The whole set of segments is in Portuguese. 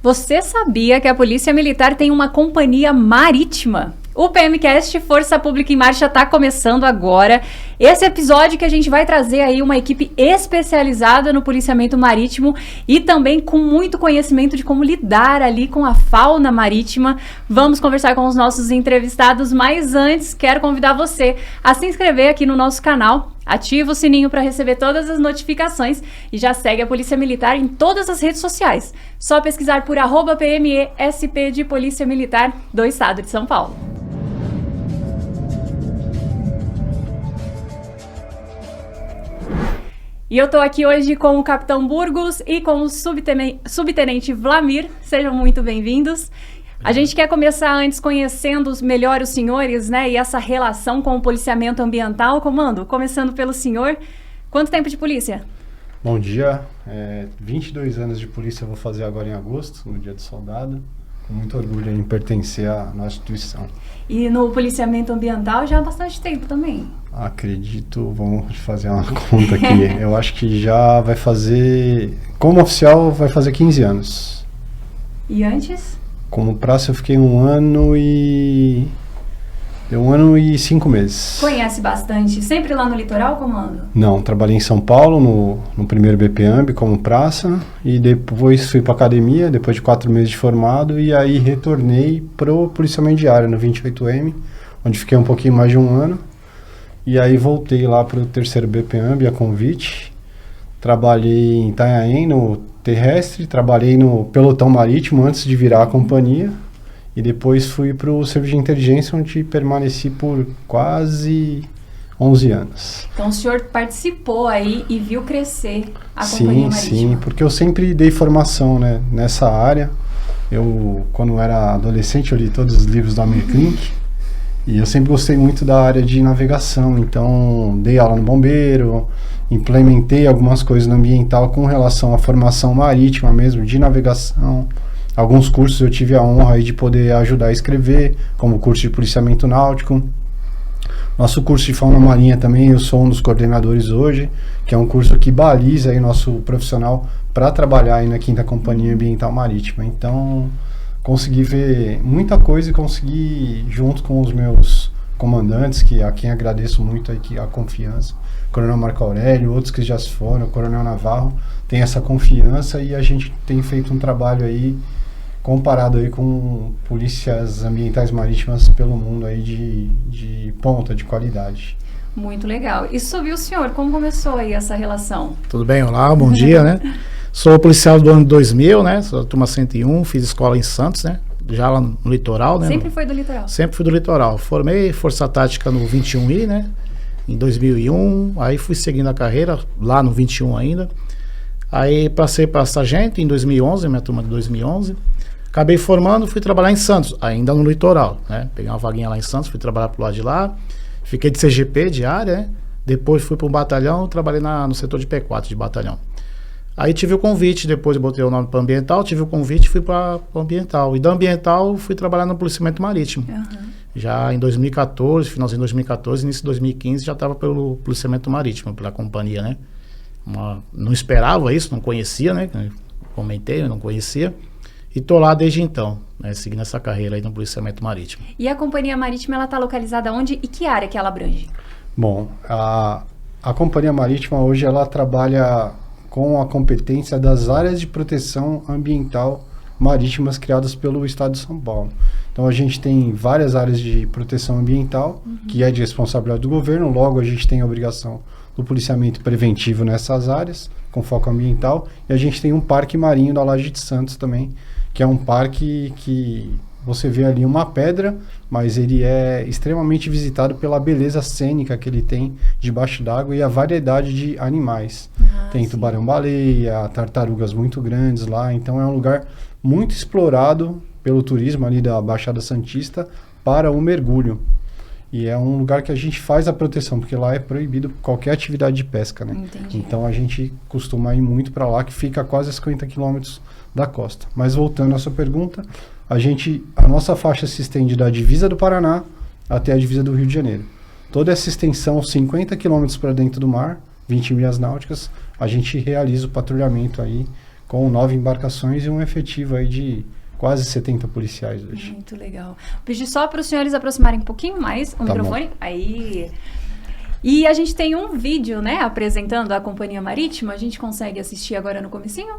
Você sabia que a Polícia Militar tem uma companhia marítima? O PMcast Força Pública em Marcha está começando agora. Esse episódio que a gente vai trazer aí uma equipe especializada no policiamento marítimo e também com muito conhecimento de como lidar ali com a fauna marítima. Vamos conversar com os nossos entrevistados, mas antes quero convidar você a se inscrever aqui no nosso canal. Ativa o sininho para receber todas as notificações e já segue a Polícia Militar em todas as redes sociais. Só pesquisar por @PMESP de Polícia Militar do Estado de São Paulo. E eu tô aqui hoje com o Capitão Burgos e com o Subtenente Vlamir. Sejam muito bem-vindos. A gente quer começar antes conhecendo melhor os senhores, né? E essa relação com o policiamento ambiental. Comando, começando pelo senhor. Quanto tempo de polícia? Bom dia. 22 anos de polícia eu vou fazer agora em agosto, no Dia do Soldado. Com muito orgulho em pertencer à nossa instituição. E no policiamento ambiental já há bastante tempo também? Acredito, vamos fazer uma conta aqui. Eu acho que já vai fazer, como oficial, vai fazer 15 anos. E antes? Como praça eu fiquei 1 ano e 5 meses. Conhece bastante? Sempre lá no litoral, comando? Não, trabalhei em São Paulo, no primeiro BPAMB como praça, e depois fui para academia, depois de 4 meses de formado, e aí retornei pro policiamento de área, no 28M, onde fiquei um pouquinho mais de 1 ano, e aí voltei lá pro terceiro BPAMB, a convite. Trabalhei em Itanhaém, no terrestre, trabalhei no pelotão marítimo antes de virar a companhia, e depois fui para o serviço de inteligência, onde permaneci por quase 11 anos. Então o senhor participou aí e viu crescer a companhia marítima? Sim, porque eu sempre dei formação, né, nessa área. Quando era adolescente, eu li todos os livros do Amir Klink, e eu sempre gostei muito da área de navegação, então dei aula no bombeiro, implementei algumas coisas no ambiental com relação à formação marítima mesmo, de navegação. Alguns cursos eu tive a honra aí de poder ajudar a escrever, como o curso de policiamento náutico. Nosso curso de fauna marinha também, eu sou um dos coordenadores hoje, que é um curso que baliza aí nosso profissional para trabalhar aí na 5ª Companhia Ambiental Marítima. Então, consegui ver muita coisa e consegui, junto com os meus comandantes, a quem agradeço muito aí a confiança, o Coronel Marco Aurélio, outros que já se foram, o Coronel Navarro, tem essa confiança e a gente tem feito um trabalho aí comparado aí com polícias ambientais marítimas pelo mundo aí de ponta, de qualidade. Muito legal. E sobre o senhor, como começou aí essa relação? Tudo bem, olá, bom dia, né? Sou policial do ano 2000, né? Sou da turma 101, fiz escola em Santos, né? Já lá no litoral, né? Sempre foi do litoral? Sempre fui do litoral. Formei Força Tática no 21I, né? Em 2001, aí fui seguindo a carreira, lá no 21 ainda. Aí passei para sargento em 2011, minha turma de 2011. Acabei formando, fui trabalhar em Santos, ainda no litoral, né? Peguei uma vaguinha lá em Santos, fui trabalhar pro lado de lá. Fiquei de CGP, de área, né? Depois fui para um batalhão, trabalhei no setor de P4, de batalhão. Aí tive o convite, depois botei o nome para ambiental, tive o convite e fui para ambiental. E da ambiental fui trabalhar no policiamento marítimo. Uhum. Já em 2014, finalzinho de 2014, início de 2015, já estava pelo policiamento marítimo, pela companhia, né? Não esperava isso, não conhecia, né? Comentei, eu não conhecia. E tô lá desde então, né, seguindo essa carreira aí no policiamento marítimo. E a companhia marítima, ela tá localizada onde e que área que ela abrange? Bom, a companhia marítima hoje ela trabalha com a competência das áreas de proteção ambiental marítimas criadas pelo Estado de São Paulo. Então a gente tem várias áreas de proteção ambiental, que é de responsabilidade do governo, logo a gente tem a obrigação do policiamento preventivo nessas áreas, com foco ambiental, e a gente tem um parque marinho da Laje de Santos também, que é um parque que você vê ali uma pedra, mas ele é extremamente visitado pela beleza cênica que ele tem debaixo d'água e a variedade de animais. Tem tubarão-baleia, tartarugas muito grandes lá, então é um lugar muito explorado pelo turismo ali da Baixada Santista para o mergulho. E é um lugar que a gente faz a proteção, porque lá é proibido qualquer atividade de pesca, né? Entendi. Então a gente costuma ir muito para lá, que fica a quase 50 quilômetros da costa. Mas voltando à sua pergunta, a nossa faixa se estende da divisa do Paraná até a divisa do Rio de Janeiro. Toda essa extensão, 50 quilômetros para dentro do mar, 20 milhas náuticas, a gente realiza o patrulhamento aí com 9 embarcações e um efetivo aí de quase 70 policiais hoje. Muito legal. Pedi só para os senhores aproximarem um pouquinho mais o microfone. Bom. Aí. E a gente tem um vídeo, né, apresentando a Companhia Marítima. A gente consegue assistir agora no comecinho?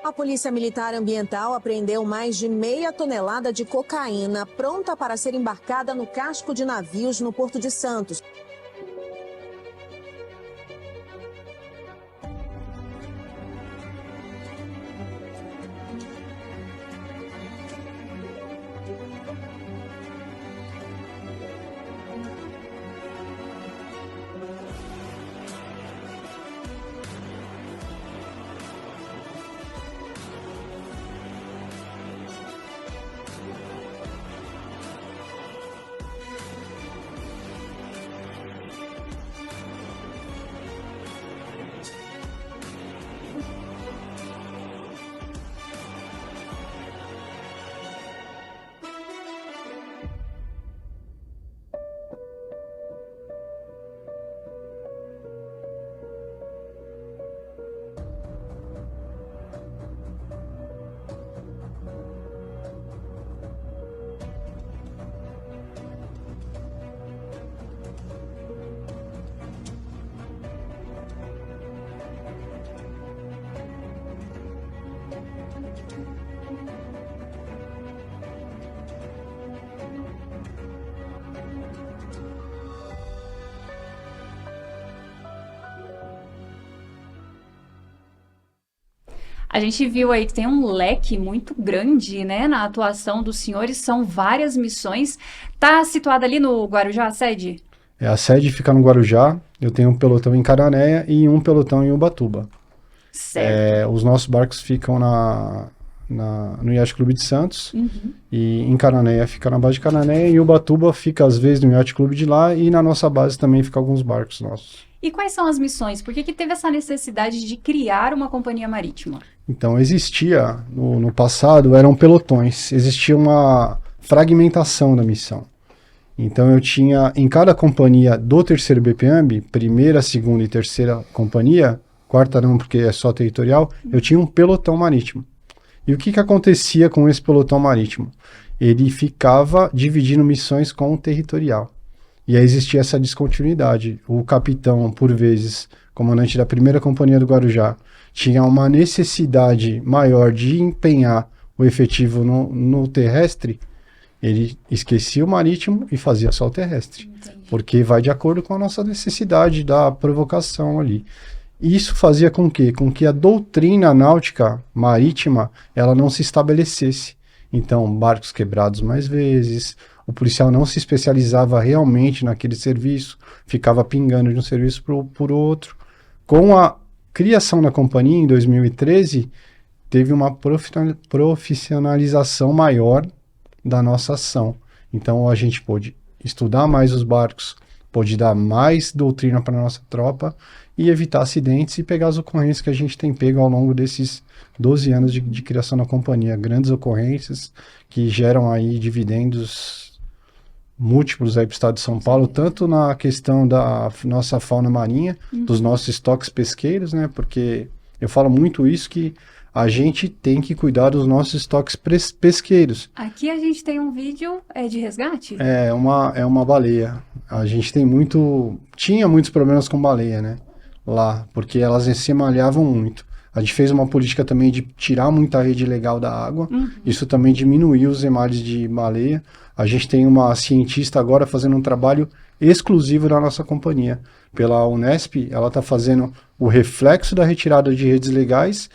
A Polícia Militar Ambiental apreendeu mais de meia tonelada de cocaína pronta para ser embarcada no casco de navios no Porto de Santos. A gente viu aí que tem um leque muito grande, né, na atuação dos senhores, são várias missões. Tá situada ali no Guarujá, a sede? A sede fica no Guarujá, eu tenho um pelotão em Cananéia e um pelotão em Ubatuba. Certo. Os nossos barcos ficam no Yacht Clube de Santos, e em Cananéia fica na base de Cananéia, e em Ubatuba fica às vezes no Yacht Clube de lá, e na nossa base também fica alguns barcos nossos. E quais são as missões? Por que teve essa necessidade de criar uma companhia marítima? Então, existia, no passado, eram pelotões, existia uma fragmentação da missão. Então, eu tinha, em cada companhia do terceiro BPAMB, primeira, segunda e terceira companhia, quarta não, porque é só territorial, eu tinha um pelotão marítimo. E o que acontecia com esse pelotão marítimo? Ele ficava dividindo missões com o territorial. E aí existia essa descontinuidade. O capitão, por vezes, comandante da primeira companhia do Guarujá, tinha uma necessidade maior de empenhar o efetivo no terrestre, ele esquecia o marítimo e fazia só o terrestre. Entendi. Porque vai de acordo com a nossa necessidade da provocação ali. Isso fazia com que a doutrina náutica marítima ela não se estabelecesse. Então, barcos quebrados mais vezes, o policial não se especializava realmente naquele serviço, ficava pingando de um serviço por outro. Com a criação da companhia em 2013, teve uma profissionalização maior da nossa ação. Então a gente pôde estudar mais os barcos, pôde dar mais doutrina para a nossa tropa e evitar acidentes e pegar as ocorrências que a gente tem pego ao longo desses 12 anos de criação da companhia. Grandes ocorrências que geram aí dividendos múltiplos aí para o estado de São Paulo, tanto na questão da nossa fauna marinha, dos nossos estoques pesqueiros, né? Porque eu falo muito isso, que a gente tem que cuidar dos nossos estoques pesqueiros. Aqui a gente tem um vídeo de resgate? É uma baleia. A gente tinha muitos problemas com baleia, né? Lá, porque elas se emalhavam muito. A gente fez uma política também de tirar muita rede legal da água. Isso também diminuiu os emalhes de baleia. A gente tem uma cientista agora fazendo um trabalho exclusivo na nossa companhia. Pela Unesp, ela está fazendo o reflexo da retirada de redes legais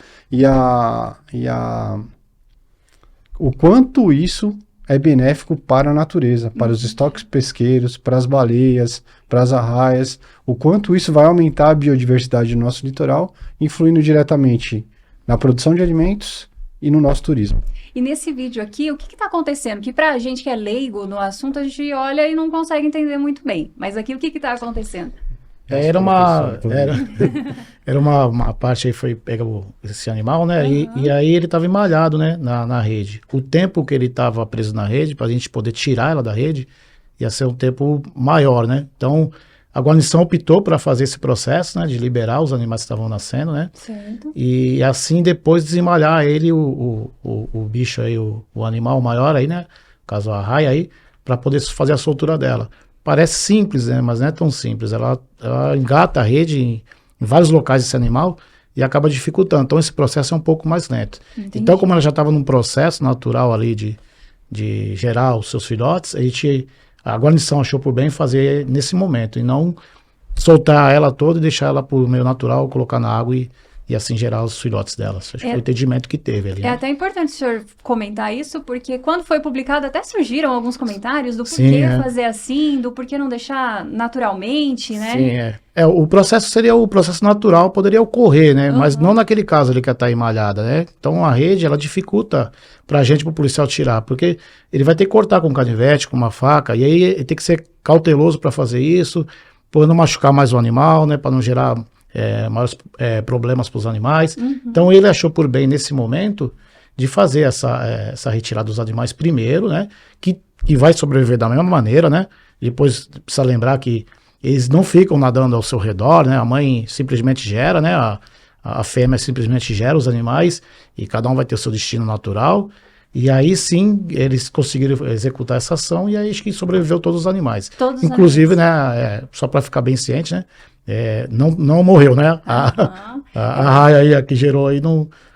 o quanto isso é benéfico para a natureza, para os estoques pesqueiros, para as baleias, para as arraias, o quanto isso vai aumentar a biodiversidade do nosso litoral, influindo diretamente na produção de alimentos e no nosso turismo. E nesse vídeo aqui, o que está acontecendo? Que pra gente que é leigo no assunto, a gente olha e não consegue entender muito bem. Mas aqui, o que está acontecendo? Era uma parte aí, foi pegar esse animal, né? E aí ele estava emalhado, né? Na rede. O tempo que ele estava preso na rede, para a gente poder tirar ela da rede, ia ser um tempo maior, né? Então, a guarnição optou para fazer esse processo, né? De liberar os animais que estavam nascendo, né? Certo. E assim, depois desemalhar ele, o bicho aí, o animal maior aí, né? No caso, a arraia aí, para poder fazer a soltura dela. Parece simples, né? Mas não é tão simples. Ela engata a rede em vários locais desse animal e acaba dificultando. Então esse processo é um pouco mais lento. Entendi. Então, como ela já estava num processo natural ali de gerar os seus filhotes, a guarnição achou por bem fazer nesse momento e não soltar ela toda e deixar ela por meio natural, colocar na água e assim gerar os filhotes delas. Acho que foi o entendimento que teve ali. É até importante o senhor comentar isso, porque quando foi publicado até surgiram alguns comentários do porquê fazer assim, do porquê não deixar naturalmente, né? Sim, o processo seria o processo natural, poderia ocorrer, né? Mas não naquele caso ali que ela está emalhada, né? Então a rede, ela dificulta pra gente, pro policial tirar, porque ele vai ter que cortar com um canivete, com uma faca, e aí ele tem que ser cauteloso para fazer isso, para não machucar mais o animal, né? Para não gerar maiores problemas para os animais. Então ele achou por bem nesse momento de fazer essa retirada dos animais primeiro, né? Que vai sobreviver da mesma maneira, né? Depois precisa lembrar que eles não ficam nadando ao seu redor, né? A mãe simplesmente gera, né? A fêmea simplesmente gera os animais e cada um vai ter o seu destino natural. E aí sim, eles conseguiram executar essa ação e aí acho que sobreviveu todos os animais. Inclusive, né, só para ficar bem ciente, né, não morreu, né? A raia aí que gerou aí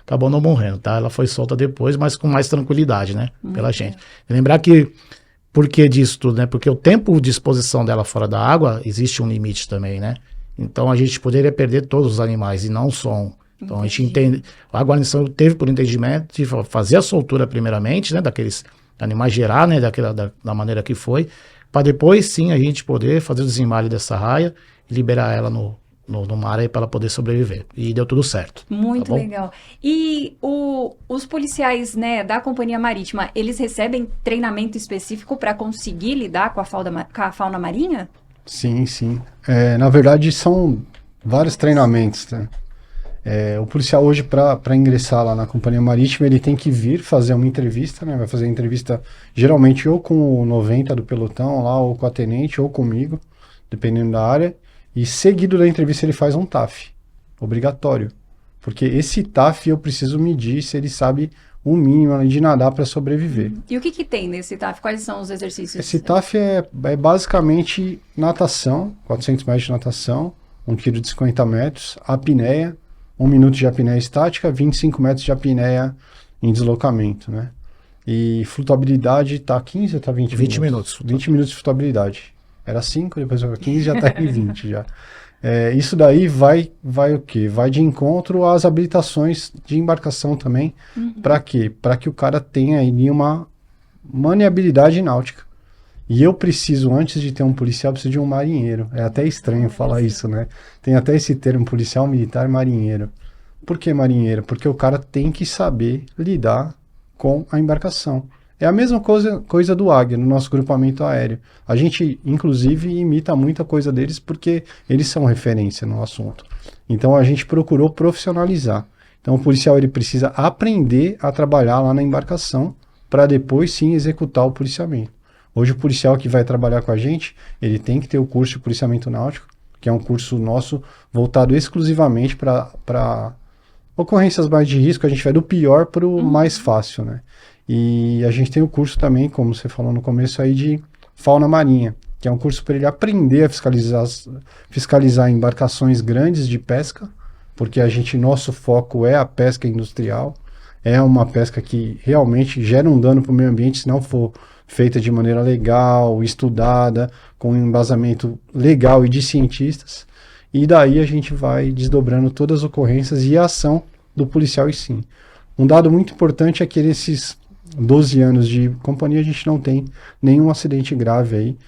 acabou não morrendo, tá? Ela foi solta depois, mas com mais tranquilidade, né, pela gente. Lembrar que, por que disso tudo, né? Porque o tempo de exposição dela fora da água, existe um limite também, né? Então a gente poderia perder todos os animais e não só um. Então a gente entende, a guarnição teve por entendimento de fazer a soltura primeiramente, né, daqueles animais, gerar, né, da maneira que foi, para depois sim a gente poder fazer o desemmalhe dessa raia e liberar ela no mar aí para ela poder sobreviver. E deu tudo certo. Muito tá bom? legal. E os policiais, né, da Companhia Marítima, eles recebem treinamento específico para conseguir lidar com a fauna marinha? Sim. Na verdade, são vários treinamentos, né? O policial hoje, para ingressar lá na Companhia Marítima, ele tem que vir fazer uma entrevista, né? Vai fazer entrevista geralmente ou com o 90 do pelotão lá, ou com a tenente, ou comigo, dependendo da área. E seguido da entrevista ele faz um TAF, obrigatório. Porque esse TAF eu preciso medir se ele sabe o mínimo de nadar para sobreviver. E o que tem nesse TAF? Quais são os exercícios? Esse TAF é basicamente natação, 400 metros de natação, 1 quilo de 50 metros, apneia, 1 minuto de apneia estática, 25 metros de apneia em deslocamento, né? E flutuabilidade tá 15 ou tá 20 minutos? 20 minutos de flutuabilidade. Era 5, depois 15, já tá em 20 já. Isso daí vai o quê? Vai de encontro às habilitações de embarcação também. Para quê? Para que o cara tenha aí uma maniabilidade náutica. E eu preciso, antes de ter um policial, preciso de um marinheiro. É até estranho falar isso, né? Tem até esse termo, policial militar marinheiro. Por que marinheiro? Porque o cara tem que saber lidar com a embarcação. É a mesma coisa do Águia, no nosso grupamento aéreo. A gente, inclusive, imita muita coisa deles porque eles são referência no assunto. Então, a gente procurou profissionalizar. Então, o policial ele precisa aprender a trabalhar lá na embarcação para depois, sim, executar o policiamento. Hoje, o policial que vai trabalhar com a gente, ele tem que ter o curso de policiamento náutico, que é um curso nosso voltado exclusivamente para ocorrências mais de risco. A gente vai do pior para o mais fácil, né? E a gente tem o curso também, como você falou no começo aí, de fauna marinha, que é um curso para ele aprender a fiscalizar embarcações grandes de pesca, porque nosso foco é a pesca industrial, é uma pesca que realmente gera um dano para o meio ambiente se não for feita de maneira legal, estudada, com um embasamento legal e de cientistas, e daí a gente vai desdobrando todas as ocorrências e a ação do policial e sim. Um dado muito importante é que nesses 12 anos de companhia a gente não tem nenhum acidente grave aí,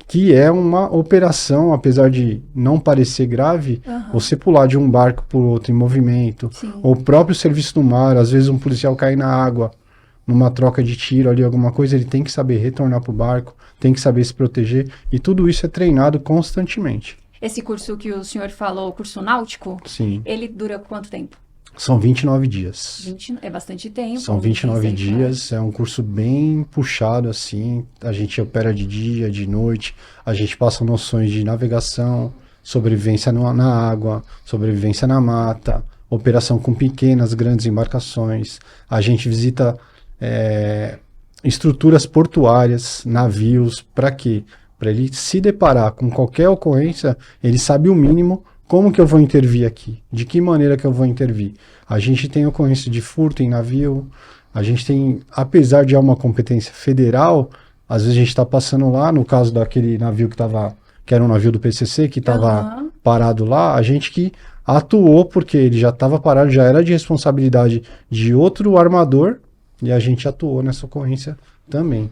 que é uma operação, apesar de não parecer grave, você pular de um barco para o outro em movimento, ou o próprio serviço no mar, às vezes um policial cai na água, numa troca de tiro ali, alguma coisa, ele tem que saber retornar para o barco, tem que saber se proteger, e tudo isso é treinado constantemente. Esse curso que o senhor falou, o curso náutico, sim, ele dura quanto tempo? São 29 dias. É bastante tempo. São 29 dias, é um curso bem puxado, assim, a gente opera de dia, de noite, a gente passa noções de navegação, sobrevivência na água, sobrevivência na mata, operação com pequenas, grandes embarcações, a gente visita estruturas portuárias, navios, para quê? Para ele se deparar com qualquer ocorrência, ele sabe o mínimo. Como que eu vou intervir aqui? De que maneira que eu vou intervir? A gente tem ocorrência de furto em navio, a gente tem, apesar de uma competência federal, às vezes a gente está passando lá, no caso daquele navio que era um navio do PCC, que estava parado lá, a gente que atuou porque ele já estava parado, já era de responsabilidade de outro armador, e a gente atuou nessa ocorrência também.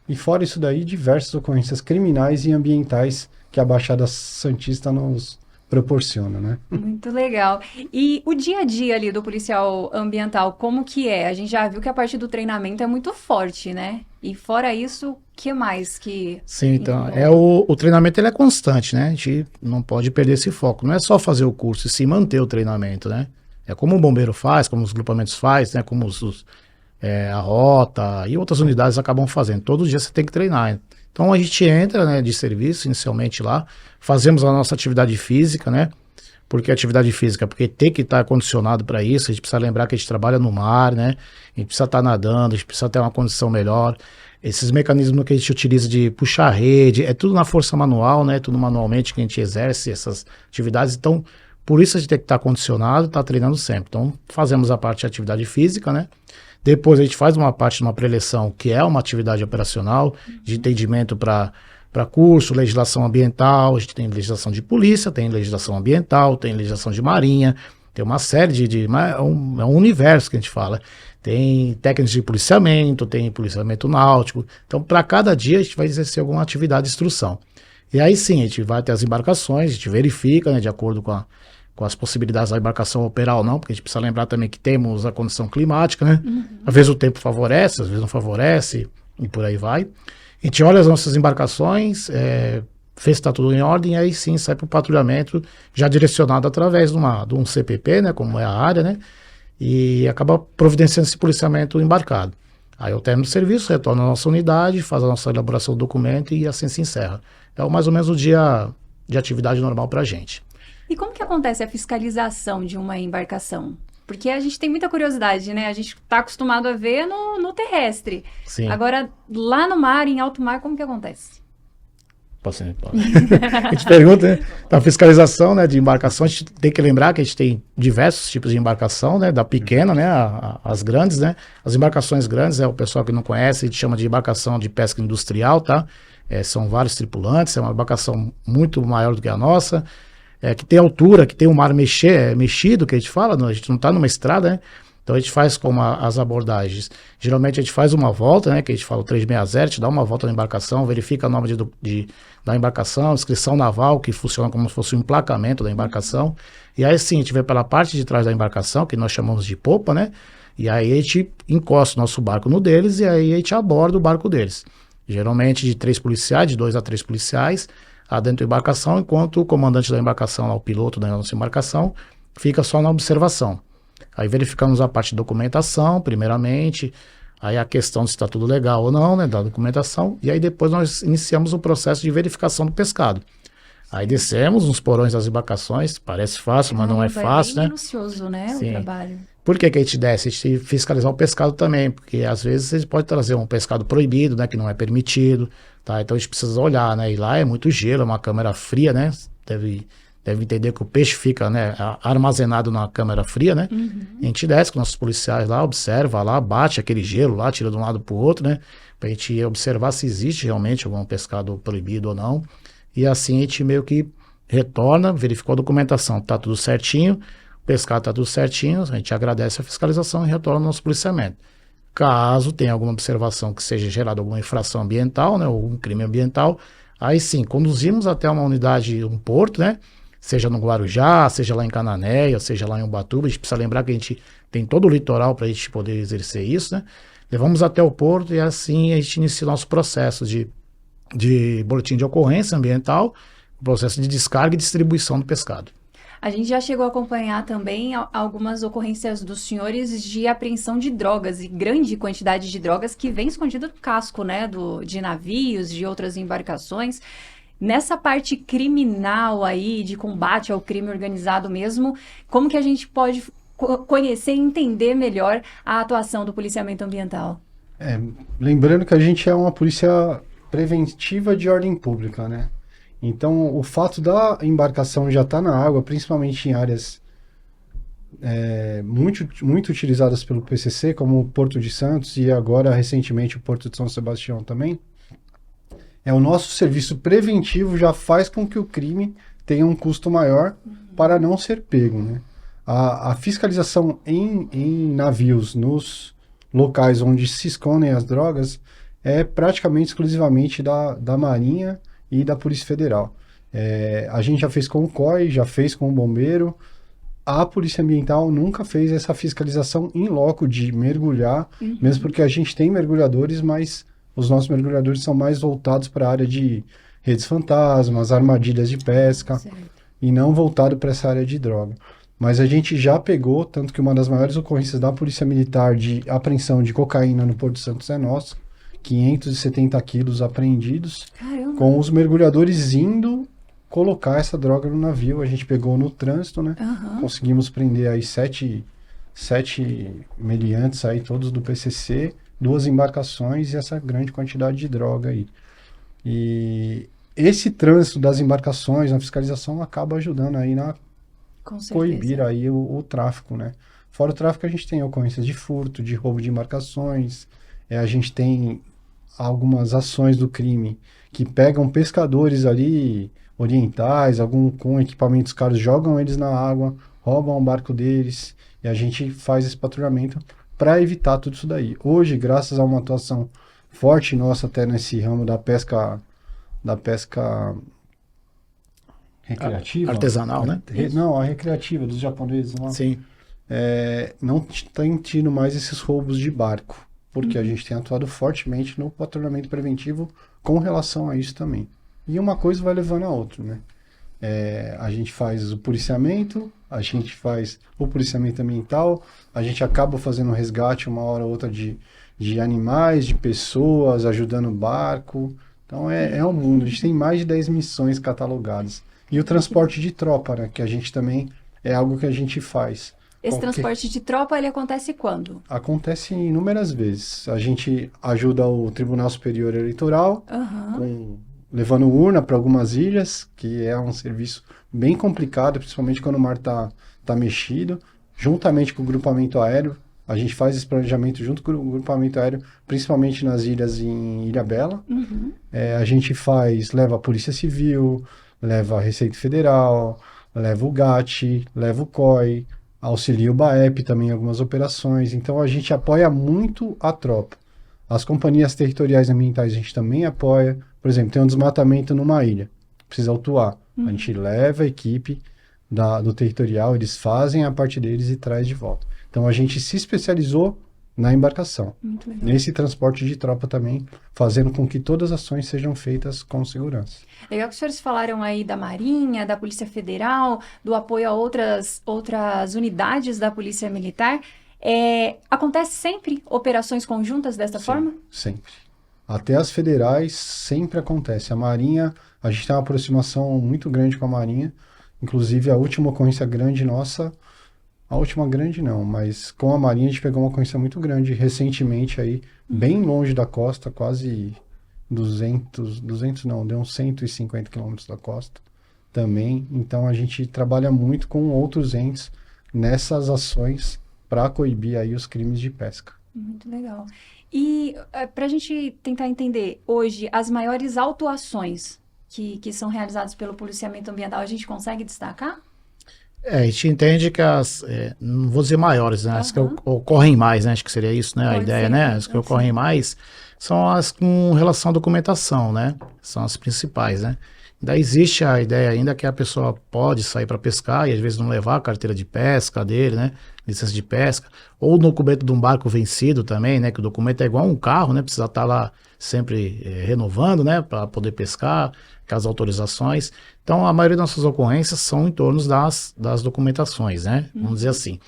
E fora isso daí, diversas ocorrências criminais e ambientais que a Baixada Santista nos proporciona, né? Muito legal. E o dia a dia ali do policial ambiental, como que é? A gente já viu que a parte do treinamento é muito forte, né? E fora isso, o que mais que... Sim, então, o treinamento ele é constante, né? A gente não pode perder esse foco. Não é só fazer o curso e se manter o treinamento, né? É como o bombeiro faz, como os grupamentos faz, né? Como a rota e outras unidades acabam fazendo. Todo dia você tem que treinar. Então a gente entra, né, de serviço inicialmente lá, fazemos a nossa atividade física, né? Porque atividade física, porque tem que estar condicionado para isso, a gente precisa lembrar que a gente trabalha no mar, né? A gente precisa estar nadando, a gente precisa ter uma condição melhor. Esses mecanismos que a gente utiliza de puxar a rede, é tudo na força manual, né? Tudo manualmente que a gente exerce essas atividades. Então, por isso a gente tem que estar condicionado, estar treinando sempre. Então, fazemos a parte de atividade física, né? Depois a gente faz uma parte de uma preleção, que é uma atividade operacional, de entendimento para curso, legislação ambiental, a gente tem legislação de polícia, tem legislação ambiental, tem legislação de marinha, tem uma série é um universo que a gente fala. Tem técnicas de policiamento, tem policiamento náutico. Então, para cada dia, a gente vai exercer alguma atividade de instrução. E aí sim, a gente vai ter as embarcações, a gente verifica, né, de acordo com as possibilidades da embarcação operar ou não, porque a gente precisa lembrar também que temos a condição climática, né? Às vezes o tempo favorece, às vezes não favorece, e por aí vai. A gente olha as nossas embarcações, vê se está tudo em ordem, e aí sim sai para o patrulhamento, já direcionado através de um CPP, né, como é a área, né? E acaba providenciando esse policiamento embarcado. Aí eu termino o serviço, retorno à nossa unidade, faz a nossa elaboração do documento e assim se encerra. É mais ou menos o dia de atividade normal para a gente. E como que acontece a fiscalização de uma embarcação? Porque a gente tem muita curiosidade, né? A gente está acostumado a ver no terrestre. Sim. Agora, lá no mar, em alto mar, como que acontece? Pode. A gente pergunta, né? Da fiscalização, né, de embarcação, a gente tem que lembrar que a gente tem diversos tipos de embarcação, né? Da pequena, né? As grandes, né? As embarcações grandes, o pessoal que não conhece, a gente chama de embarcação de pesca industrial, tá? São vários tripulantes, é uma embarcação muito maior do que a nossa. Que tem altura, que tem o mar mexido, que a gente fala, a gente não está numa estrada, né? Então a gente faz como as abordagens. Geralmente a gente faz uma volta, né, que a gente fala o 360, a gente dá uma volta na embarcação, verifica o nome da embarcação, inscrição naval, que funciona como se fosse um emplacamento da embarcação. E aí sim, a gente vê pela parte de trás da embarcação, que nós chamamos de popa, né? E aí a gente encosta o nosso barco no deles e aí a gente aborda o barco deles. Geralmente de 3 policiais, de 2 a 3 policiais, dentro da embarcação, enquanto o comandante da embarcação, lá, o piloto da nossa embarcação, fica só na observação. Aí verificamos a parte de documentação, primeiramente, aí a questão se está tudo legal ou não, né, da documentação, e aí depois nós iniciamos o processo de verificação do pescado. Aí descemos nos porões das embarcações, parece fácil, mas não é fácil, né? É minucioso, né, Sim. o trabalho. Por que que a gente desce? A gente fiscalizar o pescado também, porque às vezes você pode trazer um pescado proibido, né, que não é permitido, tá? Então a gente precisa olhar, né, e lá é muito gelo, é uma câmara fria, né? Deve entender que o peixe fica, né, armazenado na câmara fria, né? A gente desce com nossos policiais lá, observa lá, bate aquele gelo lá, tira de um lado para o outro, né? Pra gente observar se existe realmente algum pescado proibido ou não. E assim a gente meio que retorna, verificou a documentação, tá tudo certinho, o pescado tá tudo certinho, a gente agradece a fiscalização e retorna ao nosso policiamento. Caso tenha alguma observação que seja gerada alguma infração ambiental, né, ou um crime ambiental, aí sim, conduzimos até uma unidade, um porto, né, seja no Guarujá, seja lá em Cananéia, seja lá em Ubatuba. A gente precisa lembrar que a gente tem todo o litoral para a gente poder exercer isso, né? Levamos até o porto e assim a gente inicia o nosso processo de boletim de ocorrência ambiental, processo de descarga e distribuição do pescado. A gente já chegou a acompanhar também algumas ocorrências dos senhores de apreensão de drogas e grande quantidade de drogas que vem escondida no casco, né, de navios, de outras embarcações. Nessa parte criminal aí, de combate ao crime organizado mesmo, como que a gente pode conhecer e entender melhor a atuação do policiamento ambiental? Lembrando que a gente é uma polícia preventiva de ordem pública, né? Então, o fato da embarcação já estar na água, principalmente em áreas muito utilizadas pelo PCC, como o Porto de Santos e agora, recentemente, o Porto de São Sebastião também, o nosso serviço preventivo já faz com que o crime tenha um custo maior para não ser pego, né? A fiscalização em navios, nos locais onde se escondem as drogas, é praticamente exclusivamente da Marinha e da Polícia Federal. A gente já fez com o COI, já fez com o Bombeiro. A Polícia Ambiental nunca fez essa fiscalização in loco de mergulhar, mesmo porque a gente tem mergulhadores, mas os nossos mergulhadores são mais voltados para a área de redes fantasmas, armadilhas de pesca, e não voltado para essa área de droga. Mas a gente já pegou, tanto que uma das maiores ocorrências da Polícia Militar de apreensão de cocaína no Porto de Santos é nossa, 570 quilos apreendidos. Caramba. Com os mergulhadores indo colocar essa droga no navio. A gente pegou no trânsito, né? Conseguimos prender aí 7 meliantes aí, todos do PCC, 2 embarcações e essa grande quantidade de droga aí. E esse trânsito das embarcações, na fiscalização, acaba ajudando aí na coibir aí o tráfico, né? Fora o tráfico, a gente tem ocorrências de furto, de roubo de embarcações, a gente tem algumas ações do crime que pegam pescadores ali orientais, com equipamentos caros, jogam eles na água, roubam o barco deles, e a gente faz esse patrulhamento para evitar tudo isso daí. Hoje, graças a uma atuação forte nossa até nesse ramo da pesca recreativa. Artesanal, né? Não, a recreativa dos japoneses lá. Sim. Não tem tido mais esses roubos de barco, porque a gente tem atuado fortemente no patrulhamento preventivo com relação a isso também. E uma coisa vai levando a outra, né? A gente faz o policiamento, a gente faz o policiamento ambiental, a gente acaba fazendo um resgate uma hora ou outra de animais, de pessoas, ajudando o barco. Então é um mundo, a gente tem mais de 10 missões catalogadas. E o transporte de tropa, né? Que a gente também é algo que a gente faz. Esse transporte de tropa, ele acontece quando? Acontece inúmeras vezes. A gente ajuda o Tribunal Superior Eleitoral, levando urna para algumas ilhas, que é um serviço bem complicado, principalmente quando o mar tá mexido, juntamente com o grupamento aéreo. A gente faz esse planejamento junto com o grupamento aéreo, principalmente nas ilhas em Ilhabela. A gente leva a Polícia Civil, leva a Receita Federal, leva o GAT, leva o COI, auxilia o BAEP também em algumas operações. Então a gente apoia muito a tropa. As companhias territoriais ambientais a gente também apoia. Por exemplo, tem um desmatamento numa ilha, precisa autuar. A gente leva a equipe do territorial, eles fazem a parte deles e traz de volta. Então a gente se especializou na embarcação, nesse transporte de tropa também, fazendo com que todas as ações sejam feitas com segurança. Legal que os senhores falaram aí da Marinha, da Polícia Federal, do apoio a outras unidades da Polícia Militar. Acontece sempre operações conjuntas dessa forma? Sempre. Até as federais sempre acontece. A Marinha, a gente tem uma aproximação muito grande com a Marinha, inclusive a última ocorrência grande nossa, a última grande não, mas com a Marinha a gente pegou uma ocorrência muito grande recentemente aí, bem longe da costa, quase 200 não, deu uns 150 quilômetros da costa também. Então a gente trabalha muito com outros entes nessas ações para coibir aí os crimes de pesca. Muito legal. E para a gente tentar entender, hoje, as maiores autuações que são realizadas pelo policiamento ambiental, a gente consegue destacar? A gente entende que não vou dizer maiores, né? As que ocorrem mais, né? Acho que seria isso, né? A ideia, né? As que ocorrem mais são as com relação à documentação, né? São as principais, né? Daí existe a ideia ainda que a pessoa pode sair para pescar e às vezes não levar a carteira de pesca dele, né? Licença de pesca. Ou o documento de um barco vencido também, né? Que o documento é igual um carro, né? Precisa estar lá sempre renovando, né? Para poder pescar, com as autorizações. Então, a maioria das nossas ocorrências são em torno das documentações, né? Vamos dizer assim.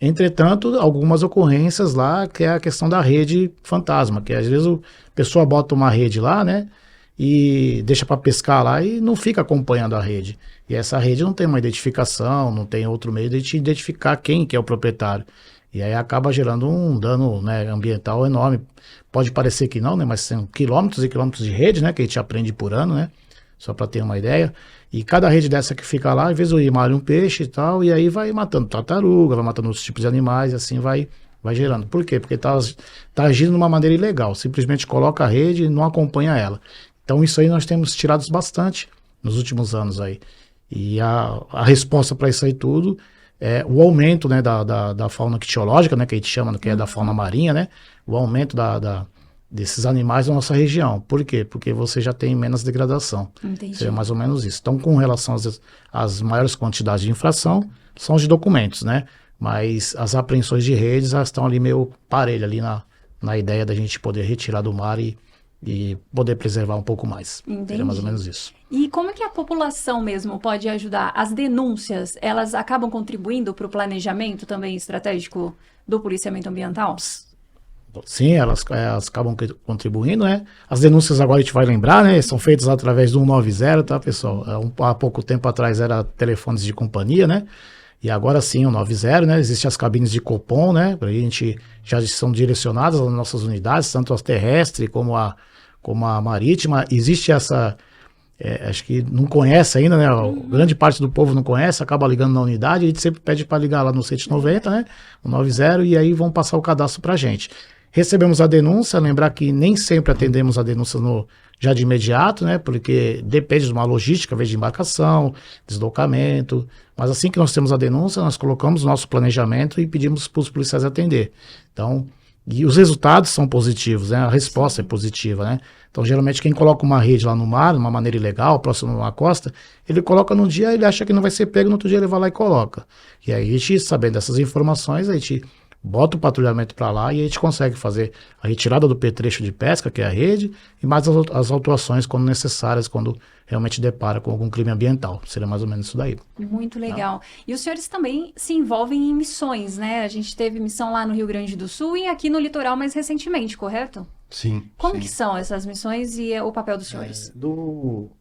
Entretanto, algumas ocorrências lá, que é a questão da rede fantasma, que às vezes a pessoa bota uma rede lá, né? E deixa para pescar lá e não fica acompanhando a rede. E essa rede não tem uma identificação, não tem outro meio de te identificar quem que é o proprietário. E aí acaba gerando um dano, né, ambiental enorme. Pode parecer que não, né? Mas são quilômetros e quilômetros de rede, né? Que a gente aprende por ano, né? Só para ter uma ideia. E cada rede dessa que fica lá, às vezes o malha um peixe e tal, e aí vai matando tartaruga, vai matando outros tipos de animais, e assim vai gerando. Por quê? Porque tá agindo de uma maneira ilegal. Simplesmente coloca a rede e não acompanha ela. Então isso aí nós temos tirado bastante nos últimos anos aí. E a resposta para isso aí tudo é o aumento, né, da fauna ictiológica, né, que a gente chama, que é da fauna marinha, né? O aumento desses animais na nossa região. Por quê? Porque você já tem menos degradação. Entendi. Seria mais ou menos isso. Então, com relação às maiores quantidades de infração, são os de documentos, né? Mas as apreensões de redes, elas estão ali meio parelhas ali na ideia da gente poder retirar do mar e poder preservar um pouco mais. Entendi. Seria mais ou menos isso. E como é que a população mesmo pode ajudar? As denúncias, elas acabam contribuindo para o planejamento também estratégico do policiamento ambiental? Sim, elas acabam contribuindo, né? As denúncias agora a gente vai lembrar, né? São feitas através do 190, tá, pessoal? Há pouco tempo atrás era telefones de companhia, né? E agora sim, o 90, né? Existem as cabines de Copom, né? A gente já são direcionadas às nossas unidades, tanto a terrestre como a marítima. Existe essa... acho que não conhece ainda, né? Grande parte do povo não conhece, acaba ligando na unidade, a gente sempre pede para ligar lá no 190, né? O 90, e aí vão passar o cadastro para a gente. Recebemos a denúncia, lembrar que nem sempre atendemos a denúncia já de imediato, né? Porque depende de uma logística, às vezes de embarcação, deslocamento. Mas assim que nós temos a denúncia, nós colocamos o nosso planejamento e pedimos para os policiais atender. Então, e os resultados são positivos, né? A resposta é positiva, né? Então, geralmente, quem coloca uma rede lá no mar, de uma maneira ilegal, próximo a uma costa, ele coloca num dia, ele acha que não vai ser pego, no outro dia ele vai lá e coloca. E aí, a gente, sabendo dessas informações, a gente bota o patrulhamento para lá e a gente consegue fazer a retirada do pertrecho de pesca, que é a rede, e mais as autuações quando necessárias, quando realmente depara com algum crime ambiental. Seria mais ou menos isso daí. Muito legal. E os senhores também se envolvem em missões, né? A gente teve missão lá no Rio Grande do Sul e aqui no litoral mais recentemente, correto? Sim. Como que são essas missões e o papel dos senhores?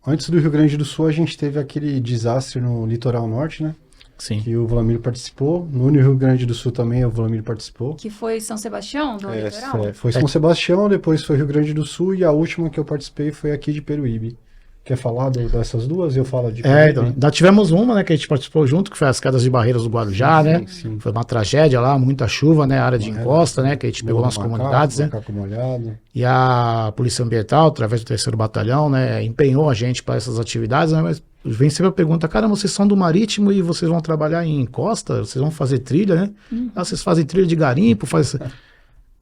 Antes do Rio Grande do Sul, a gente teve aquele desastre no litoral norte, né? Sim. Que o Vlamir participou. No Rio Grande do Sul também o Vlamir participou. Que foi São Sebastião, do litoral? Foi São Sebastião, depois foi Rio Grande do Sul e a última que eu participei foi aqui de Peruíbe, Quer falar dessas duas? Eu falo de... Então, ainda tivemos uma, né, que a gente participou junto, que foi as quedas de barreiras do Guarujá, né? Sim. Foi uma tragédia lá, muita chuva, né? Área de encosta, né? Que a gente pegou nas comunidades, né? Macaco molhado. E a Polícia Ambiental, através do 3º Batalhão, né? Empenhou a gente para essas atividades, né? Mas vem sempre a pergunta, cara, vocês são do Marítimo e vocês vão trabalhar em encosta? Vocês vão fazer trilha, né? Ah, vocês fazem trilha de garimpo, faz...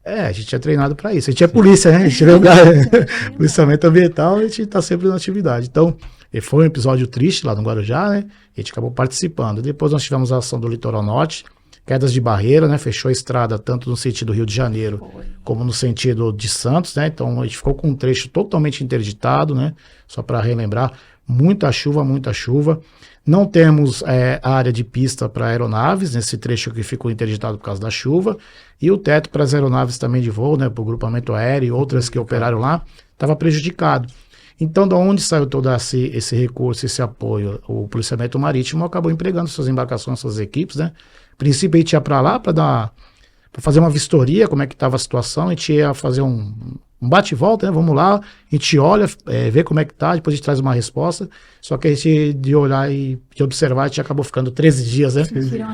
a gente é treinado para isso. A gente é polícia, né? A gente é policiamento ambiental, a gente está sempre na atividade. Então, foi um episódio triste lá no Guarujá, né? A gente acabou participando. Depois nós tivemos a ação do Litoral Norte, quedas de barreira, né? Fechou a estrada tanto no sentido Rio de Janeiro como no sentido de Santos, né? Então, a gente ficou com um trecho totalmente interditado, né? Só para relembrar, muita chuva, muita chuva. Não temos a área de pista para aeronaves, nesse trecho que ficou interditado por causa da chuva, e o teto para as aeronaves também de voo, né, para o grupamento aéreo e outras que operaram lá, estava prejudicado. Então, de onde saiu todo esse recurso, esse apoio? O policiamento marítimo acabou empregando suas embarcações, suas equipes, né? A princípio, a gente ia para lá para fazer uma vistoria, como é que estava a situação, a gente ia fazer um bate e volta, né? Vamos lá, a gente olha, vê como é que tá, depois a gente traz uma resposta, só que a gente, de olhar e de observar, a gente acabou ficando 13 dias, né?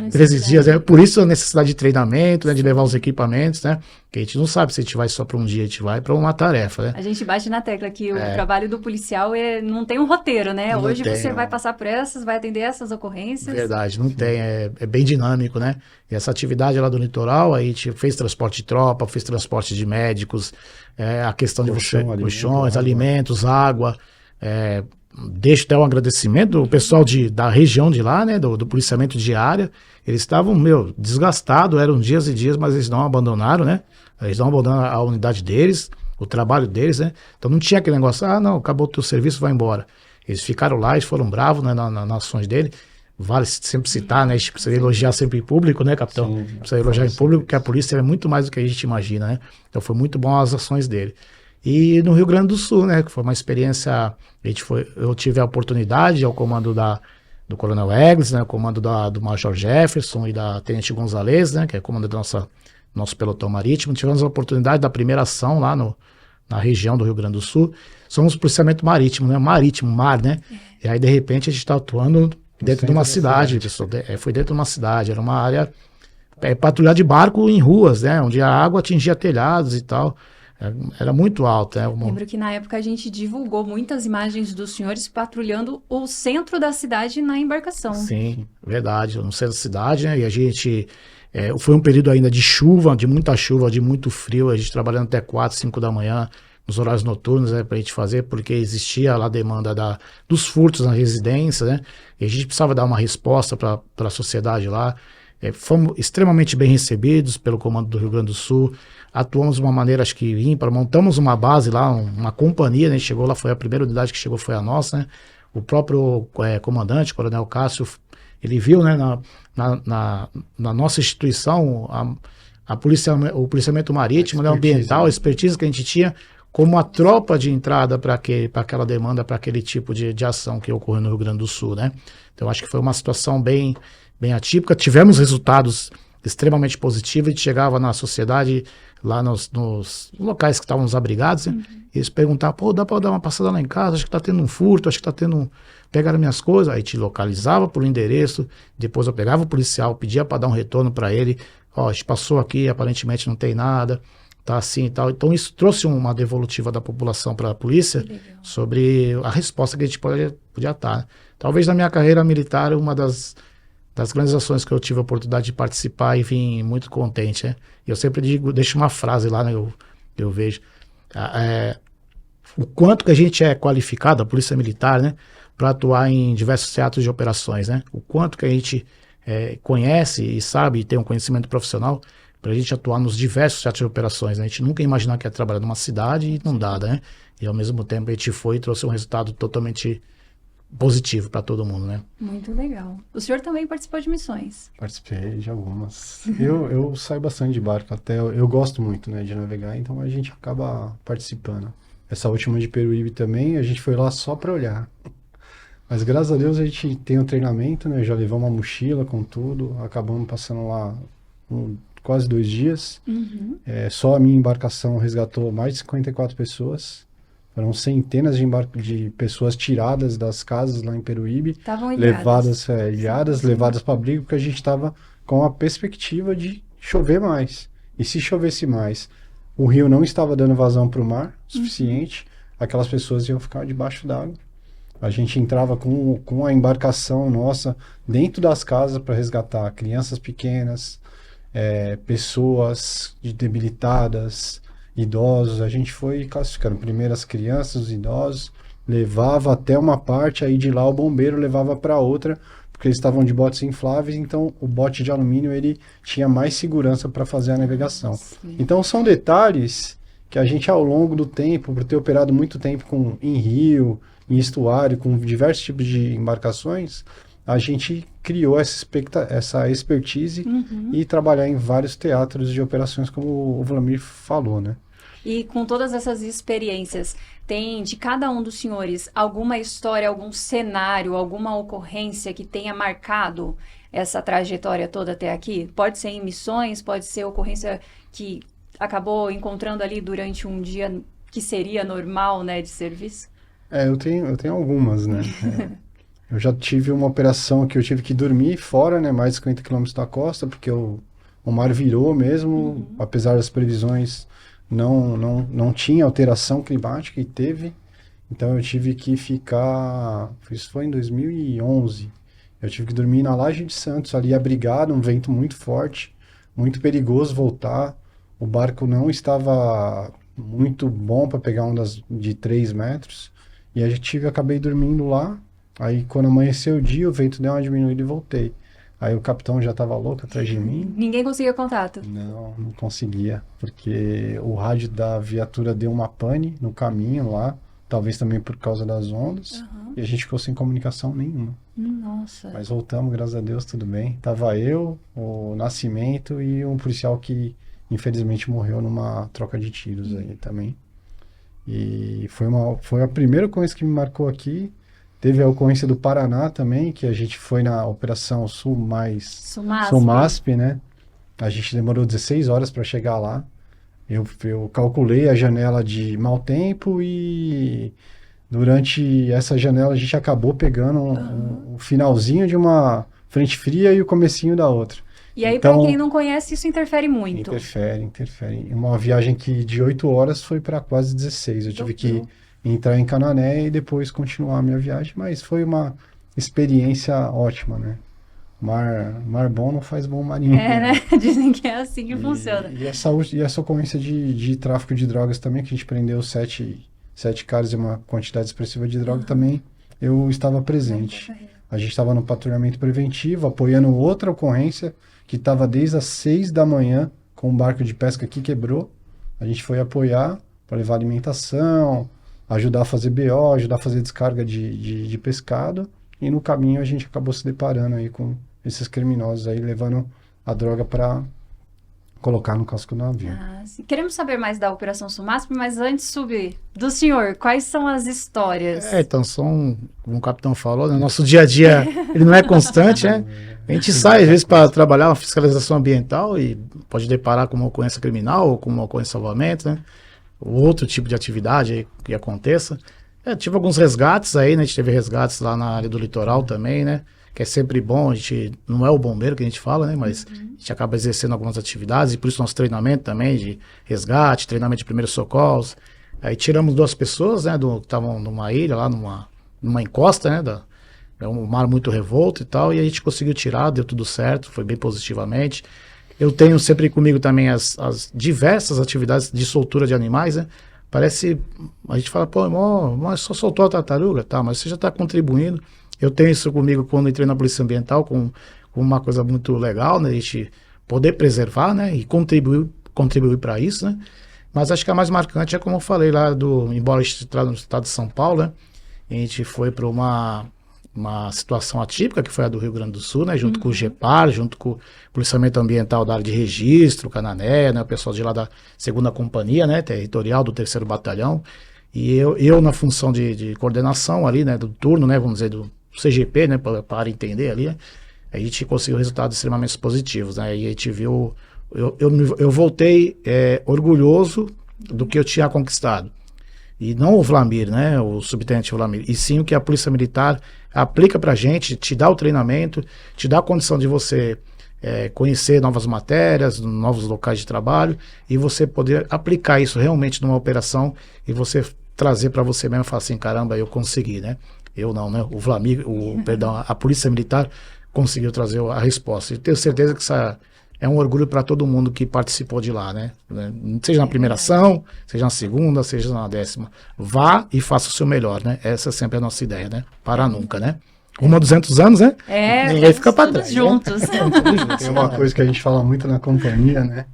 13 dias, por isso a necessidade de treinamento, né? De levar os equipamentos, né? Que a gente não sabe se a gente vai só para um dia, a gente vai para uma tarefa, né? A gente bate na tecla que o trabalho do policial não tem um roteiro, né? Não Hoje tem, você vai passar por essas, vai atender essas ocorrências. Verdade, não tem, é bem dinâmico, né? E essa atividade lá do litoral, a gente fez transporte de tropa, fez transporte de médicos, a questão de colchões, alimentos, água. Deixo até um agradecimento do pessoal da região de lá, né? Do policiamento de área. Eles estavam, desgastados, eram dias e dias, mas eles não abandonaram, né? Eles não abandonaram a unidade deles, o trabalho deles, né? Então não tinha aquele negócio, não, acabou o teu serviço, vai embora. Eles ficaram lá, eles foram bravos, né, nas ações dele. Vale sempre citar, né? A gente precisa elogiar sempre em público, né, capitão? Sim, precisa elogiar em público, porque a polícia é muito mais do que a gente imagina, né? Então foi muito bom as ações dele. E no Rio Grande do Sul, né, que foi uma experiência, eu tive a oportunidade ao comando do Coronel Eglis, né, comando do Major Jefferson e da Tenente Gonzalez, né, que é comando do nosso pelotão marítimo. Tivemos a oportunidade da primeira ação lá na região do Rio Grande do Sul. Somos policiamento marítimo, né, mar, né? E aí, de repente, a gente está atuando dentro de uma cidade, pessoal. Foi dentro de uma cidade, era uma área patrulhar de barco em ruas, né, onde a água atingia telhados e tal. Era muito alto. Lembro que na época a gente divulgou muitas imagens dos senhores patrulhando o centro da cidade na embarcação. Sim, verdade, no centro da cidade, né? E a gente... foi um período ainda de chuva, de muita chuva, de muito frio, a gente trabalhando até 4, 5 da manhã, nos horários noturnos, né, pra gente fazer, porque existia lá a demanda dos furtos na residência, né? E a gente precisava dar uma resposta para a sociedade lá. Fomos extremamente bem recebidos pelo comando do Rio Grande do Sul, atuamos de uma maneira, acho que ímpar, montamos uma base lá, uma companhia, né, chegou lá, foi a primeira unidade que chegou, foi a nossa, né, o próprio comandante, Coronel Cássio, ele viu, né, na nossa instituição, o policiamento marítimo, né, ambiental, a expertise que a gente tinha, como a tropa de entrada para aquela demanda, para aquele tipo de ação que ocorreu no Rio Grande do Sul, né. Então, acho que foi uma situação bem atípica. Tivemos resultados extremamente positivos. A gente chegava na sociedade, lá nos locais que estávamos abrigados, né? E eles perguntavam, pô, dá para dar uma passada lá em casa? Acho que está tendo um furto, acho que está tendo pegaram minhas coisas. Aí a gente localizava por endereço, depois eu pegava o policial, pedia para dar um retorno para ele. A gente passou aqui, aparentemente não tem nada, tá assim e tal. Então isso trouxe uma devolutiva da população para a polícia sobre a resposta que a gente podia estar. Né? Talvez na minha carreira militar, uma das grandes ações que eu tive a oportunidade de participar e vim muito contente, né? Eu sempre deixo uma frase lá, né? Eu vejo o quanto que a gente é qualificado, a polícia militar, né? Para atuar em diversos teatros de operações, né? O quanto que a gente conhece e sabe e tem um conhecimento profissional para a gente atuar nos diversos teatros de operações, né? A gente nunca ia imaginar que ia trabalhar numa cidade e não dá, né? E ao mesmo tempo a gente foi e trouxe um resultado totalmente positivo para todo mundo, né? Muito legal. O senhor também participou de missões? Participei de algumas. Eu saio bastante de barco, até eu gosto muito, né, de navegar, então a gente acaba participando. Essa última de Peruíbe também, a gente foi lá só para olhar. Mas graças a Deus a gente tem um treinamento, né, já levamos uma mochila com tudo, acabamos passando lá quase 2 dias. Só a minha embarcação resgatou mais de 54 pessoas. Foram centenas de pessoas tiradas das casas lá em Peruíbe, Estavam ilhadas. levadas para abrigo, porque a gente estava com a perspectiva de chover mais. E se chovesse mais, o rio não estava dando vazão para o mar suficiente, aquelas pessoas iam ficar debaixo d'água. A gente entrava com a embarcação nossa dentro das casas para resgatar crianças pequenas, pessoas debilitadas, idosos. A gente foi classificando primeiro as crianças, os idosos, levava até uma parte, aí de lá o bombeiro levava para outra, porque eles estavam de botes infláveis, então o bote de alumínio ele tinha mais segurança para fazer a navegação. Sim. Então são detalhes que a gente ao longo do tempo, por ter operado muito tempo em rio, em estuário, com diversos tipos de embarcações, a gente criou essa expertise e trabalhar em vários teatros de operações, como o Vlamir falou, né? E com todas essas experiências, tem de cada um dos senhores alguma história, algum cenário, alguma ocorrência que tenha marcado essa trajetória toda até aqui? Pode ser em missões, pode ser ocorrência que acabou encontrando ali durante um dia que seria normal, né, de serviço? Eu tenho algumas, né? Eu já tive uma operação que eu tive que dormir fora, né, mais de 50 quilômetros da costa, porque o mar virou mesmo, apesar das previsões, não tinha alteração climática, e teve. Então eu tive que ficar, isso foi em 2011, eu tive que dormir na Laje de Santos, ali abrigado, um vento muito forte, muito perigoso voltar. O barco não estava muito bom para pegar ondas de 3 metros, e acabei dormindo lá. Aí quando amanheceu o dia, o vento deu uma diminuída e voltei. Aí o capitão já estava louco atrás de mim. Ninguém conseguia contato? Não conseguia, porque o rádio da viatura deu uma pane no caminho lá, talvez também por causa das ondas, e a gente ficou sem comunicação nenhuma. Nossa. Mas voltamos, graças a Deus, tudo bem. Tava eu, o Nascimento e um policial que infelizmente morreu numa troca de tiros aí também. E foi a primeira coisa que me marcou aqui. Teve a ocorrência do Paraná também, que a gente foi na Operação Sumasp, né? A gente demorou 16 horas para chegar lá. Eu calculei a janela de mau tempo e durante essa janela a gente acabou pegando o finalzinho de uma frente fria e o comecinho da outra. E aí, então, para quem não conhece, isso interfere muito. Interfere. Uma viagem que de 8 horas foi para quase 16. Eu tive que entrar em Canané e depois continuar a minha viagem, mas foi uma experiência ótima, né? Mar bom não faz bom marinho. Né? Dizem que é assim que funciona. E essa ocorrência de tráfico de drogas também, que a gente prendeu 7 caras e uma quantidade expressiva de droga também, eu estava presente. A gente estava no patrulhamento preventivo, apoiando outra ocorrência que estava desde as 6 da manhã com um barco de pesca que quebrou. A gente foi apoiar para levar alimentação, ajudar a fazer BO, ajudar a fazer descarga de pescado, e no caminho a gente acabou se deparando aí com esses criminosos aí, levando a droga para colocar no casco do navio. Queremos saber mais da Operação Sumasp, mas antes, do senhor, quais são as histórias? Então, como o capitão falou, né, nosso dia a dia ele não é constante, né? A gente sai, às vezes, para trabalhar uma fiscalização ambiental e pode deparar com uma ocorrência criminal ou com uma ocorrência de salvamento, né? Outro tipo de atividade que aconteça. Tive alguns resgates aí, né? A gente teve resgates lá na área do litoral também, né? Que é sempre bom, a gente não é o bombeiro que a gente fala, né? Mas a gente acaba exercendo algumas atividades, e por isso nosso treinamento também de resgate, treinamento de primeiros socorros. Aí tiramos 2 pessoas, né? Que estavam numa ilha, lá numa encosta, né? É um mar muito revolto e tal, e a gente conseguiu tirar, deu tudo certo, foi bem positivamente. Eu tenho sempre comigo também as diversas atividades de soltura de animais, né? Parece, a gente fala, pô, irmão, mas só soltou a tartaruga, tá, mas você já está contribuindo. Eu tenho isso comigo quando entrei na Polícia Ambiental, com uma coisa muito legal, né? A gente poder preservar, né? E contribuir para isso, né? Mas acho que a mais marcante é como eu falei lá embora esteja no estado de São Paulo, né? A gente foi para uma situação atípica, que foi a do Rio Grande do Sul, né? Junto com o GEPAR, junto com o Policiamento Ambiental da área de registro, Canané, né? O pessoal de lá da 2ª Companhia, né? Territorial, do 3º Batalhão. E eu na função de coordenação ali, né? Do turno, né? Vamos dizer, do CGP, né? Para entender ali, né? A gente conseguiu resultados extremamente positivos, né? E a gente viu... Eu voltei orgulhoso do que eu tinha conquistado. E não o Vlamir, né, o subtenente Vlamir, e sim o que a Polícia Militar aplica pra gente, te dá o treinamento, te dá a condição de você conhecer novas matérias, novos locais de trabalho, e você poder aplicar isso realmente numa operação e você trazer para você mesmo e falar assim, caramba, eu consegui, né? Eu não, né? O Vlamir, perdão, a Polícia Militar conseguiu trazer a resposta. E tenho certeza que essa é um orgulho para todo mundo que participou de lá, né? Seja na primeira ação, seja na segunda, seja na 10ª. Vá e faça o seu melhor, né? Essa é sempre a nossa ideia, né? Parar nunca, né? Rumo a 200 anos, né? Ninguém fica para trás. Juntos. Né? Tem uma coisa que a gente fala muito na companhia, né?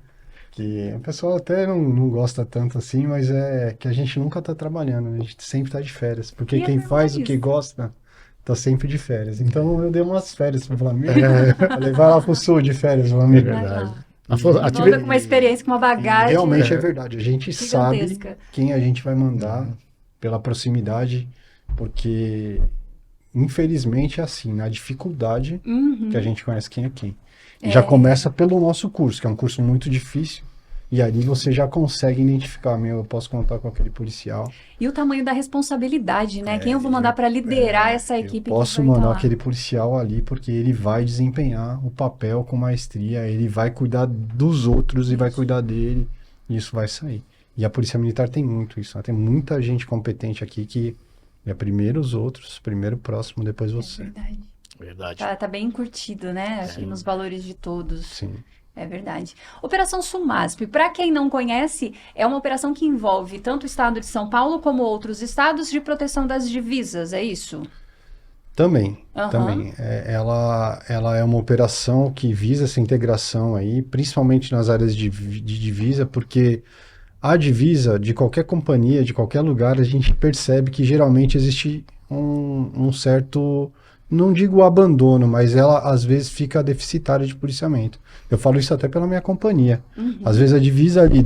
Que o pessoal até não gosta tanto assim, mas é que a gente nunca tá trabalhando, a gente sempre tá de férias. Porque quem faz o que gosta tá sempre de férias. Então eu dei umas férias pro Vlamir. Falei, vai lá pro sul de férias, Vlamir. É verdade. Volta com uma experiência, com uma bagagem. Realmente é verdade. A gente gigantesca. sabe quem a gente vai mandar pela proximidade, porque infelizmente é assim, na dificuldade que a gente conhece quem é quem. E já começa pelo nosso curso, que é um curso muito difícil. E ali você já consegue identificar, eu posso contar com aquele policial. E o tamanho da responsabilidade, né? Quem eu vou mandar para liderar essa equipe? Eu posso mandar aquele policial ali porque ele vai desempenhar o papel com maestria, ele vai cuidar dos outros e vai cuidar dele, e isso vai sair. E a Polícia Militar tem muito isso, né? Tem muita gente competente aqui que é primeiro os outros, primeiro o próximo, depois você. Verdade. Tá bem encurtido, né? Aqui nos valores de todos. Sim. É verdade. Operação SUMASP, para quem não conhece, é uma operação que envolve tanto o estado de São Paulo como outros estados de proteção das divisas, é isso? Também. Ela é uma operação que visa essa integração aí, principalmente nas áreas de divisa, porque a divisa de qualquer companhia, de qualquer lugar, a gente percebe que geralmente existe um certo, não digo abandono, mas ela às vezes fica deficitária de policiamento. Eu falo isso até pela minha companhia. Às vezes a divisa ali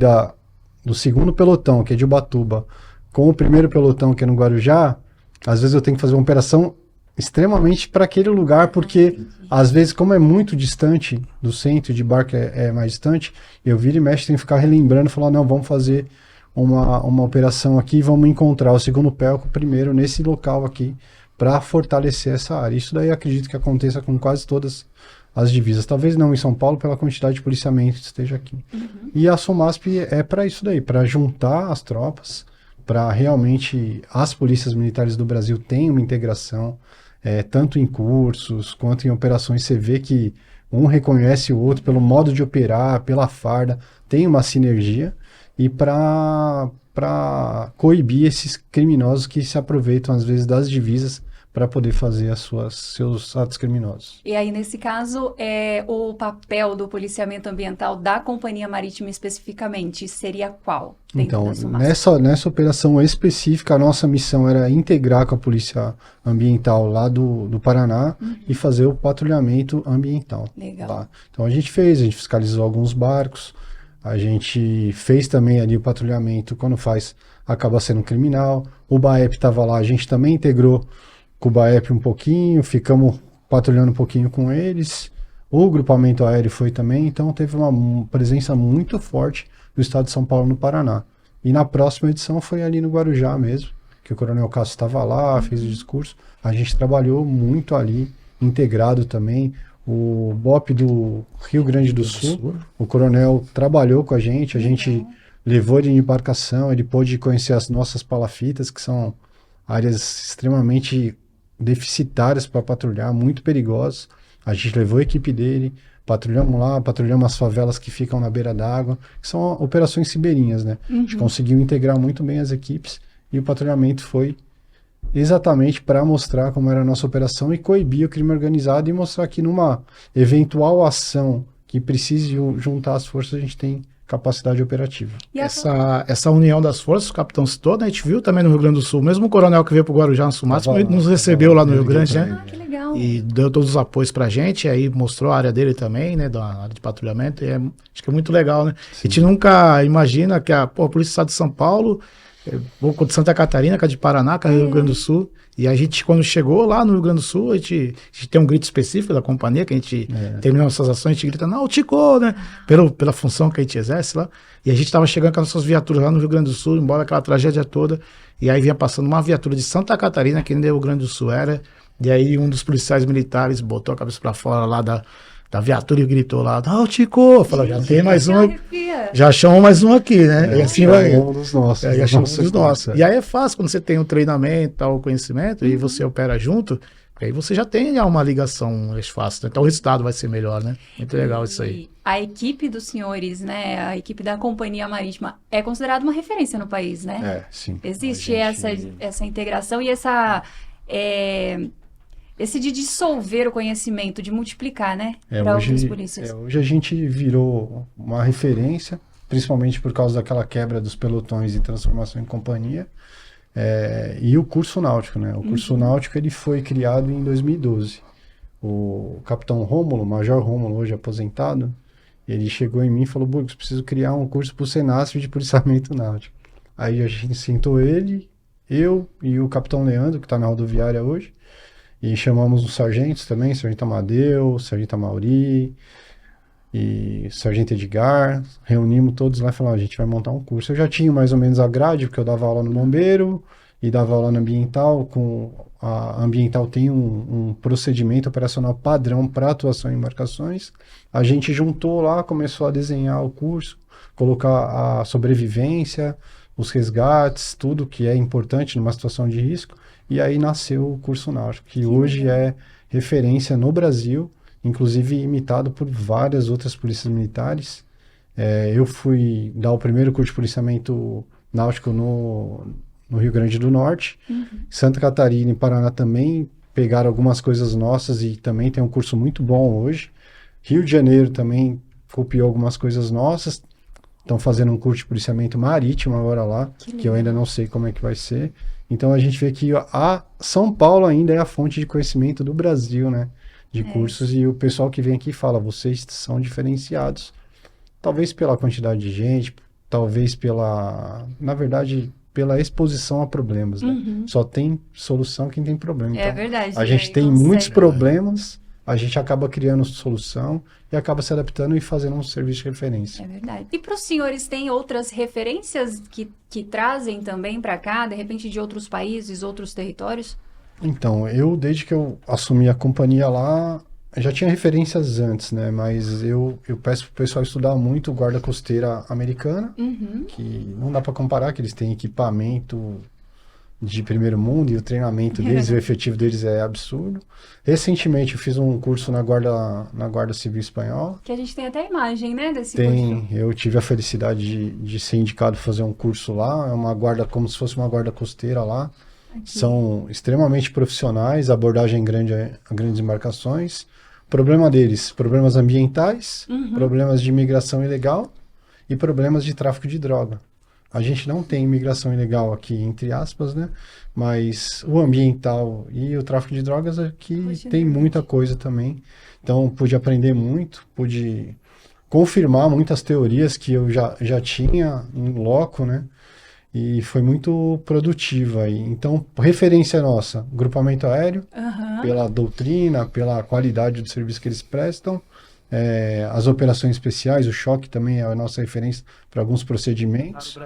do segundo pelotão, que é de Ubatuba, com o primeiro pelotão, que é no Guarujá, às vezes eu tenho que fazer uma operação extremamente para aquele lugar, porque às vezes, como é muito distante do centro, de barco é mais distante, eu viro e mexo, tenho que ficar relembrando e falar, não, vamos fazer uma operação aqui e vamos encontrar o segundo pelco primeiro nesse local aqui, para fortalecer essa área. Isso daí eu acredito que aconteça com quase todas as divisas. Talvez não em São Paulo, pela quantidade de policiamento que esteja aqui. E a SUMASP é para isso daí, para juntar as tropas, para realmente as polícias militares do Brasil tenham uma integração, tanto em cursos quanto em operações. Você vê que um reconhece o outro pelo modo de operar, pela farda, tem uma sinergia, e para coibir esses criminosos que se aproveitam às vezes das divisas para poder fazer seus atos criminosos. E aí, nesse caso, o papel do policiamento ambiental da Companhia Marítima especificamente seria qual? Então, nessa operação específica, a nossa missão era integrar com a Polícia Ambiental lá do Paraná e fazer o patrulhamento ambiental. Legal. Lá. Então a gente fiscalizou alguns barcos, a gente fez também ali o patrulhamento, quando acaba sendo criminal. O BAEP estava lá, a gente também integrou com o BAEP um pouquinho, ficamos patrulhando um pouquinho com eles. O grupamento aéreo foi também, então teve uma presença muito forte do estado de São Paulo no Paraná. E na próxima edição foi ali no Guarujá mesmo, que o Coronel Cássio estava lá, fez o discurso. A gente trabalhou muito ali, integrado também. O BOP do Rio Grande do Sul, o coronel trabalhou com a gente levou ele em embarcação, ele pôde conhecer as nossas palafitas, que são áreas extremamente deficitárias para patrulhar, muito perigosas. A gente levou a equipe dele, patrulhamos lá, patrulhamos as favelas que ficam na beira d'água, que são operações ribeirinhas, né? A gente conseguiu integrar muito bem as equipes e o patrulhamento foi exatamente para mostrar como era a nossa operação e coibir o crime organizado e mostrar que numa eventual ação que precise juntar as forças, a gente tem capacidade operativa. E essa união das forças, o capitão citou, né, a gente viu também no Rio Grande do Sul, mesmo o coronel que veio para o Guarujá no SUMASP, nos recebeu lá no Rio Grande, né? Que legal. E deu todos os apoios pra gente, aí mostrou a área dele também, né, da área de patrulhamento, e acho que é muito legal, né? Sim. A gente nunca imagina que a Polícia do Estado de São Paulo, de Santa Catarina, que é de Paraná, que é Rio Grande do Sul, e a gente, quando chegou lá no Rio Grande do Sul, a gente tem um grito específico da companhia, que a gente termina nossas ações, a gente grita, não, Tico, né? Pela função que a gente exerce lá. E a gente estava chegando com as nossas viaturas lá no Rio Grande do Sul, embora aquela tragédia toda, e aí vinha passando uma viatura de Santa Catarina, que nem Rio Grande do Sul era, e aí um dos policiais militares botou a cabeça pra fora lá da viatura e gritou lá, Náutico! Falou, já tem mais um, já achamos mais um aqui, né? E assim vai. Um dos nossos. Já achamos um dos nossos. E aí é fácil quando você tem um treinamento, tal, conhecimento, e você opera junto, aí você já tem uma ligação mais fácil, né? Então o resultado vai ser melhor, né? Muito legal isso aí. A equipe dos senhores, né, a equipe da Companhia Marítima é considerada uma referência no país, né? Sim. Existe essa integração e esse de dissolver o conhecimento, de multiplicar, né, para outras polícias. Hoje a gente virou uma referência, principalmente por causa daquela quebra dos pelotões e transformação em companhia. E o curso náutico, né? O curso náutico ele foi criado em 2012. O capitão Rômulo, Major Rômulo, hoje aposentado, ele chegou em mim e falou, Burgos, preciso criar um curso para o Senasp de policiamento náutico. Aí a gente sentou ele, eu e o capitão Leandro, que está na rodoviária hoje, e chamamos os sargentos também, sargento Amadeu, sargento Amauri e sargento Edgar, reunimos todos lá e falamos, a gente vai montar um curso. Eu já tinha mais ou menos a grade, porque eu dava aula no bombeiro e dava aula na ambiental. A ambiental tem um procedimento operacional padrão para atuação em embarcações. A gente juntou lá, começou a desenhar o curso, colocar a sobrevivência, os resgates, tudo que é importante numa situação de risco. E aí nasceu o curso náutico, que hoje é referência no Brasil, inclusive imitado por várias outras polícias militares. Eu fui dar o primeiro curso de policiamento náutico no Rio Grande do Norte. Santa Catarina e Paraná também pegaram algumas coisas nossas e também tem um curso muito bom hoje. Rio de Janeiro também copiou algumas coisas nossas. Estão fazendo um curso de policiamento marítimo agora lá, que eu ainda não sei como é que vai ser. Então a gente vê que a São Paulo ainda é a fonte de conhecimento do Brasil, né? De cursos, e o pessoal que vem aqui fala, vocês são diferenciados. Talvez pela quantidade de gente, talvez na verdade, pela exposição a problemas, né? Só tem solução quem tem problema. Então, verdade. a gente tem muitos problemas, a gente acaba criando solução e acaba se adaptando e fazendo um serviço de referência. É verdade. E para os senhores, tem outras referências que trazem também para cá, de repente de outros países, outros territórios? Então, desde que eu assumi a companhia lá, já tinha referências antes, né? Mas eu peço pro pessoal estudar muito o guarda-costeira americana, que não dá para comparar, que eles têm equipamento de primeiro mundo e o treinamento deles, o efetivo deles é absurdo. Recentemente eu fiz um curso na Guarda Civil Espanhola. Que a gente tem até a imagem, né, desse curso. Eu tive a felicidade de ser indicado a fazer um curso lá, é uma guarda, como se fosse uma guarda costeira lá. São extremamente profissionais, abordagem grande a grandes embarcações. Problema deles, problemas ambientais, problemas de imigração ilegal e problemas de tráfico de droga. A gente não tem imigração ilegal aqui, entre aspas, né? Mas o ambiental e o tráfico de drogas aqui tem muita coisa também. Então, pude aprender muito, pude confirmar muitas teorias que eu já tinha em loco, né? E foi muito produtiva. Então, referência nossa, grupamento aéreo, pela doutrina, pela qualidade do serviço que eles prestam, as operações especiais, o choque também é a nossa referência para alguns procedimentos,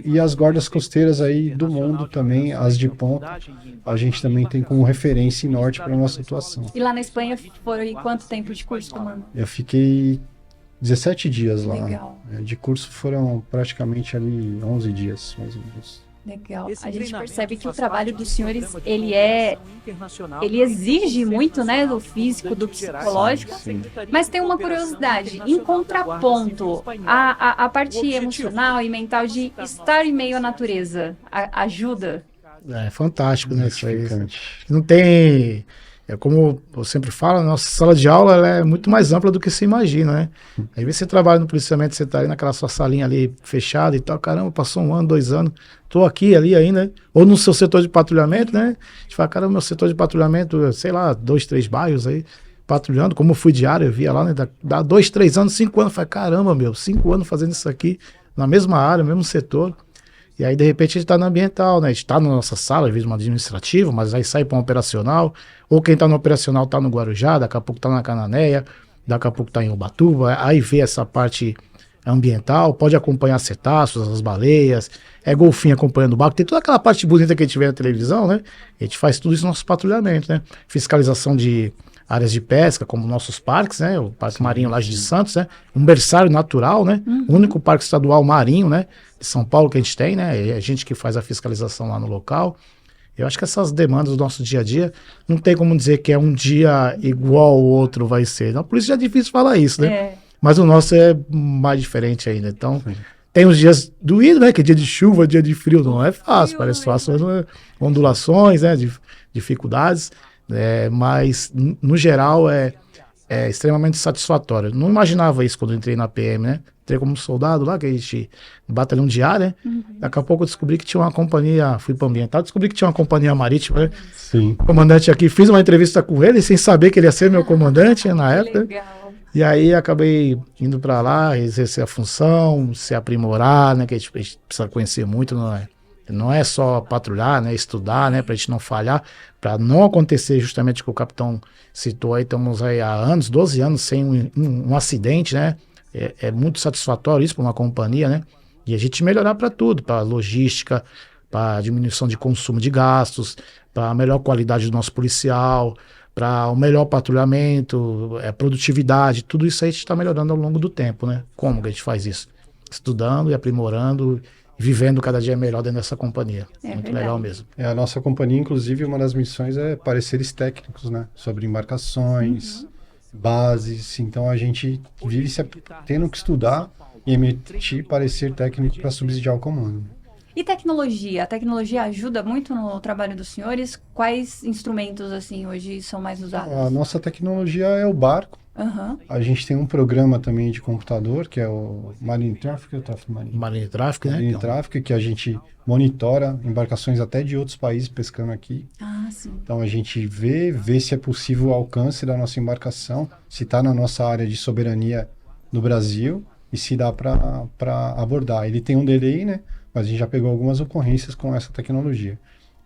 e as guardas costeiras aí do mundo também, as de ponta, a gente também tem como referência em norte para a nossa atuação. E lá na Espanha foi quanto tempo de curso, comando? Eu fiquei 17 dias lá. Legal. De curso foram praticamente ali 11 dias, mais ou menos. Legal. A gente percebe que o trabalho dos senhores, ele exige muito, né, do físico, do psicológico, mas tem uma curiosidade, em contraponto, a parte emocional e mental de estar em meio à natureza, ajuda? É fantástico, né, isso aí. Não tem... como eu sempre falo, a nossa sala de aula ela é muito mais ampla do que se imagina, né? Às vezes você trabalha no policiamento, você tá ali naquela sua salinha ali fechada e tal, caramba, passou 1 ano, 2 anos, tô aqui, ali ainda, ou no seu setor de patrulhamento, né? A gente fala, caramba, meu setor de patrulhamento, sei lá, 2, 3 bairros aí, patrulhando, como eu fui diário, eu via lá, né? Dá 2, 3 anos, 5 anos, eu falei, caramba, 5 anos fazendo isso aqui, na mesma área, no mesmo setor. E aí, de repente, a gente está no ambiental, né? A gente está na nossa sala, às vezes uma administrativa, mas aí sai para um operacional, ou quem está no operacional está no Guarujá, daqui a pouco está na Cananéia, daqui a pouco está em Ubatuba, aí vê essa parte ambiental, pode acompanhar cetáceos, as baleias, golfinho acompanhando o barco, tem toda aquela parte bonita que a gente vê na televisão, né? A gente faz tudo isso no nosso patrulhamento, né? Fiscalização de áreas de pesca, como nossos parques, né? O Parque Marinho Laje de Santos, né? Um berçário natural, né? O único parque estadual marinho, né? De São Paulo que a gente tem, né? É a gente que faz a fiscalização lá no local. Eu acho que essas demandas do nosso dia a dia, não tem como dizer que é um dia igual ao outro vai ser. Não, por isso já é difícil falar isso, né? Mas o nosso é mais diferente ainda. Então, tem os dias doídos, né? Que é dia de chuva, dia de frio, não é fácil. Parece fácil, mas ondulações, né? Dificuldades. Mas, no geral, é extremamente satisfatório. Não imaginava isso quando eu entrei na PM, né? Entrei como soldado lá, que a gente, no batalhão de ar, né? Daqui a pouco eu descobri que tinha uma companhia, fui para o ambiental, descobri que tinha uma companhia marítima, né? Sim. O comandante aqui, fiz uma entrevista com ele, sem saber que ele ia ser meu comandante, né, na época. Legal. E aí acabei indo para lá, exercer a função, se aprimorar, né? Que a gente precisa conhecer muito, não é só patrulhar, né? Estudar, né? Pra gente não falhar, para não acontecer justamente o que o capitão citou aí, estamos aí há anos, 12 anos sem um acidente, né? É muito satisfatório isso para uma companhia, né? E a gente melhorar para tudo, para logística, para diminuição de consumo de gastos, para a melhor qualidade do nosso policial, para o melhor patrulhamento, produtividade, tudo isso aí a gente está melhorando ao longo do tempo, né? Como que a gente faz isso? Estudando e aprimorando, vivendo cada dia melhor dentro dessa companhia. Muito verdade. legal mesmo. A nossa companhia, inclusive, uma das missões é pareceres técnicos, né? Sobre embarcações, bases. Então, a gente vive tendo que estudar e emitir parecer técnico para subsidiar o comando. E tecnologia? A tecnologia ajuda muito no trabalho dos senhores? Quais instrumentos, assim, hoje são mais usados? A nossa tecnologia é o barco. A gente tem um programa também de computador, que é o Marine Traffic, Marine Traffic, né? Marine Traffic, que a gente monitora embarcações até de outros países pescando aqui. Sim. Então a gente vê se é possível o alcance da nossa embarcação, se está na nossa área de soberania no Brasil e se dá para abordar. Ele tem um delay, né? Mas a gente já pegou algumas ocorrências com essa tecnologia.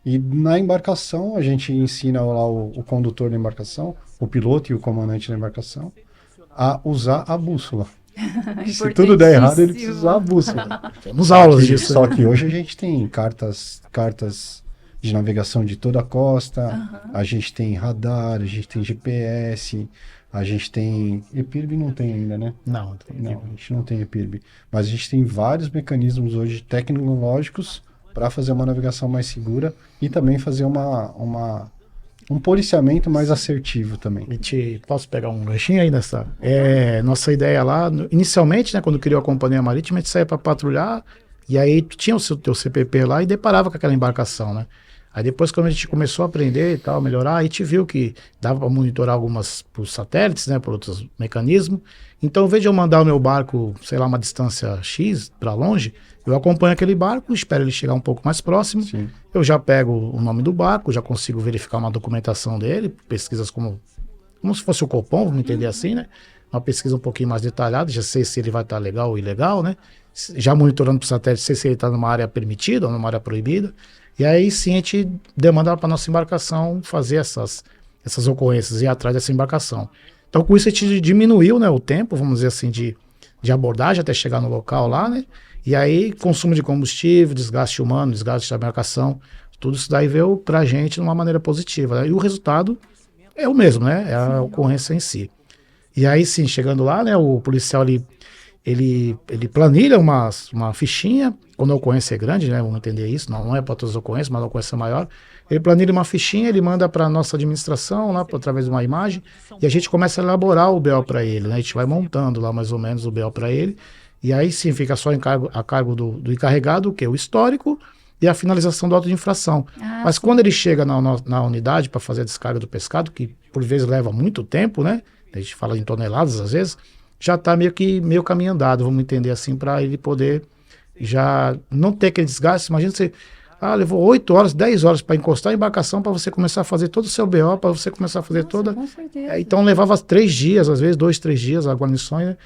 E na embarcação, a gente ensina lá o condutor da embarcação, o piloto e o comandante da embarcação, a usar a bússola. Se tudo der errado, ele precisa usar a bússola. Temos aulas disso. Só que hoje a gente tem cartas de navegação de toda a costa, a gente tem radar, a gente tem GPS, a gente tem... EPIRB não tem ainda, né? Não, a gente não tem EPIRB. Mas a gente tem vários mecanismos hoje tecnológicos para fazer uma navegação mais segura e também fazer um policiamento mais assertivo também. Posso pegar um ganchinho aí nessa? Nossa ideia lá, inicialmente, né, quando criou a Companhia Marítima, a gente saía para patrulhar e aí tu tinha o teu CPP lá e deparava com aquela embarcação, né? Aí depois, quando a gente começou a aprender e tal, melhorar, aí a gente viu que dava para monitorar algumas por satélites, né, por outros mecanismos. Então, ao invés de eu mandar o meu barco, sei lá, uma distância X para longe, eu acompanho aquele barco, espero ele chegar um pouco mais próximo. Sim. Eu já pego o nome do barco, já consigo verificar uma documentação dele, pesquisas como se fosse o Copom, vamos entender assim, né? Uma pesquisa um pouquinho mais detalhada, já sei se ele vai estar legal ou ilegal, né? Já monitorando para o satélite, sei se ele está numa área permitida ou numa área proibida. E aí sim a gente demanda para a nossa embarcação fazer essas ocorrências, ir atrás dessa embarcação. Então com isso a gente diminuiu, né, o tempo, vamos dizer assim, de abordagem até chegar no local lá, né? E aí consumo de combustível, desgaste humano, desgaste da embarcação, tudo isso daí veio para a gente de uma maneira positiva, né? E o resultado é o mesmo, né? É a ocorrência em si. E aí sim, chegando lá, né, o policial ele planilha uma fichinha, quando a ocorrência é grande, né, vamos entender isso, não é para todas as ocorrências, mas a ocorrência é maior, ele planilha uma fichinha, ele manda para a nossa administração, lá através de uma imagem, e a gente começa a elaborar o BO para ele, né, a gente vai montando lá mais ou menos o BO para ele, e aí sim fica só a cargo do encarregado, que é o histórico, e a finalização do auto de infração. Mas quando ele chega na unidade para fazer a descarga do pescado, que por vezes leva muito tempo, né, a gente fala em toneladas às vezes, já está meio caminho andado, vamos entender assim, para ele poder já não ter aquele desgaste. Imagina você, levou 8 horas, 10 horas para encostar a embarcação para você começar a fazer todo o seu BO, para você começar a fazer toda... Com certeza. Então levava 3 dias, às vezes 2, 3 dias a guarnições, né?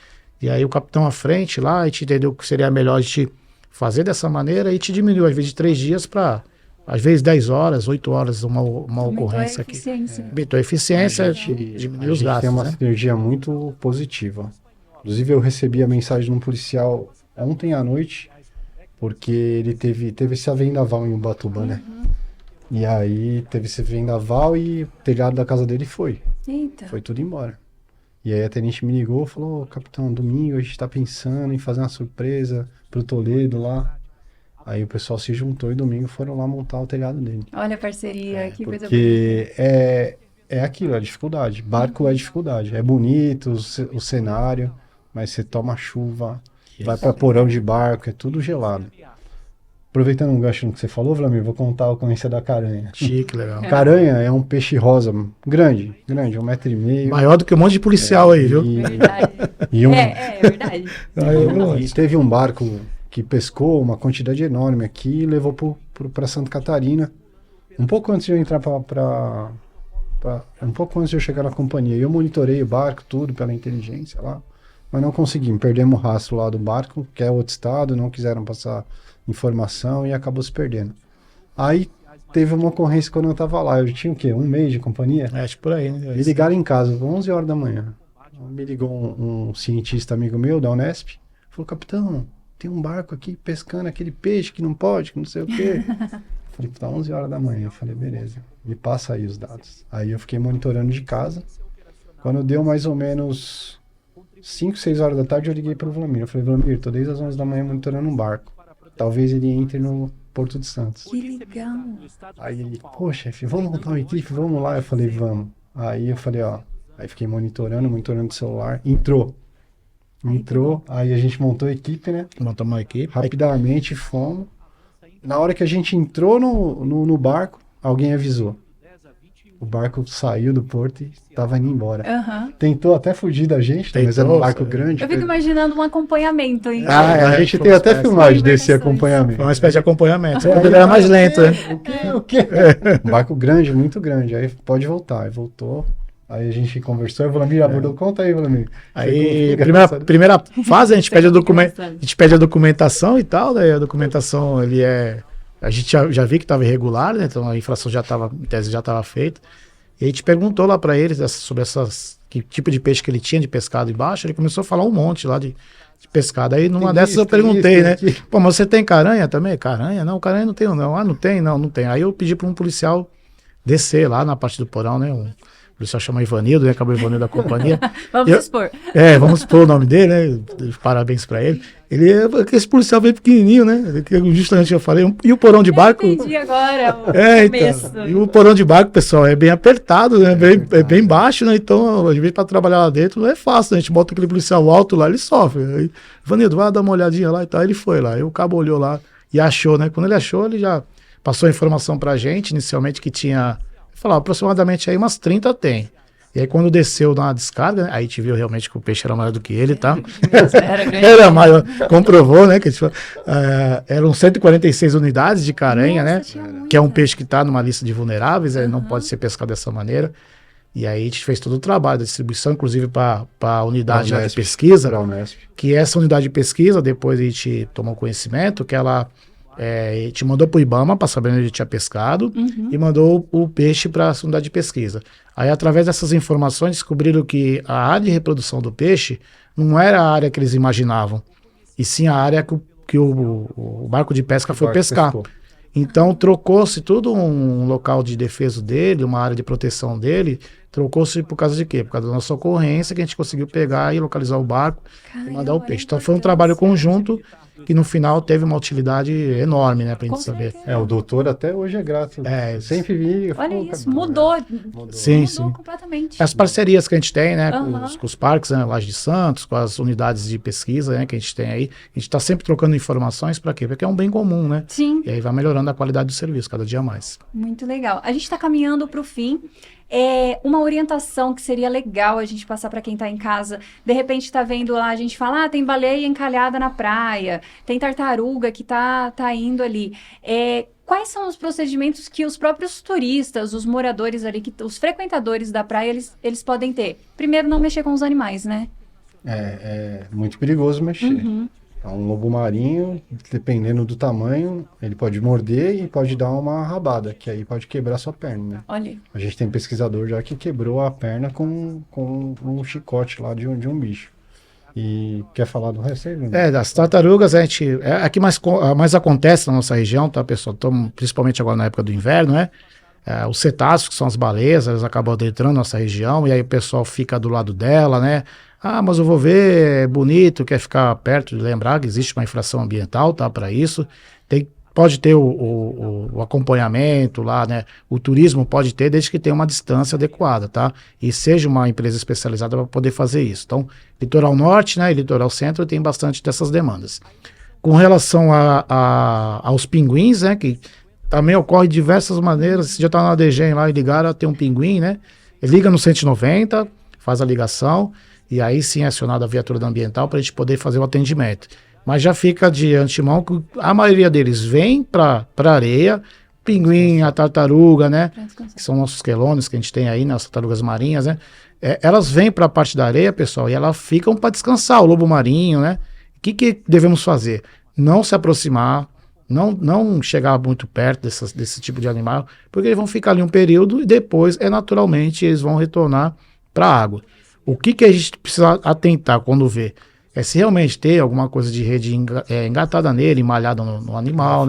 E aí o capitão à frente lá, a gente entendeu que seria melhor a gente fazer dessa maneira e te diminuiu, às vezes, de 3 dias para, às vezes, 10 horas, 8 horas, uma ocorrência aqui. Eficiência. Aumentou a eficiência, diminuiu os gastos. Tem uma né? sinergia muito positiva. Inclusive eu recebi a mensagem de um policial ontem à noite, porque ele teve esse vendaval em Ubatuba, né? E aí teve esse vendaval e o telhado da casa dele foi. Eita. Foi tudo embora. E aí a tenente me ligou e falou, capitão, domingo a gente tá pensando em fazer uma surpresa pro Toledo lá. Aí o pessoal se juntou e domingo foram lá montar o telhado dele. Olha a parceria, que coisa bonita. Porque é aquilo, é dificuldade. Barco é dificuldade. É bonito o cenário, mas você toma chuva, vai pra porão de barco, é tudo gelado. Aproveitando um gancho no que você falou, Vlamir, vou contar a ocorrência da caranha. Chique, legal. Caranha é um peixe rosa, grande, 1,5 m. Maior do que um monte de policial aí, viu? Verdade. E É verdade. e teve um barco que pescou uma quantidade enorme aqui e levou para Santa Catarina, um pouco antes de eu entrar um pouco antes de eu chegar na companhia. Eu monitorei o barco, tudo pela inteligência lá, mas não conseguimos, perdemos o rastro lá do barco, que é outro estado, não quiseram passar informação e acabou se perdendo. Aí teve uma ocorrência quando eu tava lá, eu tinha o quê? Um mês de companhia? Acho por aí, né? Me ligaram em casa, 11 horas da manhã. Me ligou um cientista amigo meu da Unesp, falou, capitão, tem um barco aqui pescando aquele peixe que não pode, que não sei o quê. Falei, tá 11 horas da manhã. Eu falei, beleza, me passa aí os dados. Aí eu fiquei monitorando de casa. Quando deu mais ou menos 5, 6 horas da tarde, eu liguei pro Vlamir. Eu falei, Vlamir, tô desde as 11 da manhã monitorando um barco. Talvez ele entre no Porto de Santos. Que legal. Aí ele, poxa, chefe, vamos montar uma equipe, vamos lá. Eu falei, vamos. Aí eu falei, ó, aí fiquei monitorando o celular. Entrou, aí a gente montou a equipe, né? Montamos uma equipe. Rapidamente fomos. Na hora que a gente entrou no barco, alguém avisou. O barco saiu do porto e estava indo embora. Tentou até fugir da gente, mas era um barco grande. Eu fico imaginando um acompanhamento, hein? A gente tem até filmagem desse acompanhamento. Foi uma espécie de acompanhamento. Quando ele era mais lento, né? O quê? Um barco grande, muito grande. Aí pode voltar. Aí voltou. Aí a gente conversou, e o Vlamir abordou, conta aí, Vlamir. Aí, primeira fase, a gente pede a documentação e tal, né? A documentação, a gente já viu que estava irregular, né? Então a infração em tese já estava feita. E a gente perguntou lá para eles sobre que tipo de peixe que ele tinha de pescado embaixo. Ele começou a falar um monte lá de pescado. Aí numa dessas eu perguntei, né? Pô, mas você tem caranha também? Caranha? Não, caranha não tenho não. Ah, não tem? Não tem. Aí eu pedi para um policial descer lá na parte do porão, né? O policial chama Ivanildo, né? Acabou o Ivanildo da companhia. Vamos expor. Vamos expor o nome dele, né? Parabéns pra ele. Esse policial veio pequenininho, né? Justamente eu falei. E o porão de barco? Eu entendi agora o começo. Então, e o porão de barco, pessoal, é bem apertado, né? Bem baixo, né? Então, às vezes, pra trabalhar lá dentro não é fácil, né? A gente bota aquele policial alto lá, ele sofre. Aí, Ivanildo, vai dar uma olhadinha lá e tal. Ele foi lá. Aí o cabo olhou lá e achou, né? Quando ele achou, ele já passou a informação pra gente, inicialmente, que tinha... Falava, aproximadamente aí umas 30 tem. E aí quando desceu na descarga, né, aí a gente viu realmente que o peixe era maior do que ele, tá? Era maior, comprovou, né? Que eram 146 unidades de caranha, Nossa, né? Que é um peixe que está numa lista de vulneráveis, não pode ser pescado dessa maneira. E aí a gente fez todo o trabalho da distribuição, inclusive para a unidade de pesquisa, que essa unidade de pesquisa, depois a gente tomou conhecimento que ela... te mandou para o IBAMA para saber onde ele tinha pescado e mandou o peixe para a unidade de pesquisa. Aí, através dessas informações, descobriram que a área de reprodução do peixe não era a área que eles imaginavam, e sim a área que o barco de pesca foi pescar. Pescou. Então, trocou-se tudo um local de defesa dele, uma área de proteção dele, trocou-se por causa de quê? Por causa da nossa ocorrência, que a gente conseguiu pegar e localizar o barco e mandar o peixe. Então, foi um trabalho conjunto que no final teve uma utilidade enorme, né, pra gente saber. O doutor até hoje é grato. Sempre vi. Olha isso, mudou. Sim. Completamente. As parcerias que a gente tem, né, com os parques, né, Laje de Santos, com as unidades de pesquisa, né, que a gente tem aí, a gente tá sempre trocando informações para quê? Porque é um bem comum, né? Sim. E aí vai melhorando a qualidade do serviço cada dia mais. Muito legal. A gente tá caminhando pro fim. Uma orientação que seria legal a gente passar para quem está em casa, de repente está vendo lá, a gente fala, tem baleia encalhada na praia, tem tartaruga que tá indo ali. Quais são os procedimentos que os próprios turistas, os moradores ali, os frequentadores da praia, eles podem ter? Primeiro, não mexer com os animais, né? É muito perigoso mexer. Um lobo marinho, dependendo do tamanho, ele pode morder e pode dar uma rabada, que aí pode quebrar sua perna, né? Olha. A gente tem pesquisador já que quebrou a perna com um chicote lá de um bicho. E quer falar do resto aí, Bruno? Das tartarugas, a que mais acontece na nossa região, tá, pessoal? Principalmente agora na época do inverno, né? Os cetáceos, que são as baleias, elas acabam adentrando nossa região, e aí o pessoal fica do lado dela, né? Ah, mas eu vou ver, é bonito, quer ficar perto, de lembrar que existe uma infração ambiental, tá, para isso. Pode ter o acompanhamento lá, né? O turismo pode ter, desde que tenha uma distância adequada, tá? E seja uma empresa especializada para poder fazer isso. Então, litoral norte, né, e litoral centro tem bastante dessas demandas. Com relação aos pinguins, né, que também ocorre de diversas maneiras. Se já está na DGEM lá e ligaram, tem um pinguim, né? Liga no 190, faz a ligação, e aí sim é acionada a viatura da ambiental para a gente poder fazer o atendimento. Mas já fica de antemão que a maioria deles vem para areia, pinguim, a tartaruga, né? Que são nossos quelônios que a gente tem aí, né? As tartarugas marinhas, né? Elas vêm para a parte da areia, pessoal, e elas ficam para descansar, o lobo marinho, né? O que devemos fazer? Não se aproximar, não chegar muito perto desse tipo de animal, porque eles vão ficar ali um período e depois, naturalmente, eles vão retornar para a água. O que a gente precisa atentar quando vê? Se realmente ter alguma coisa de rede engatada nele, malhada no animal,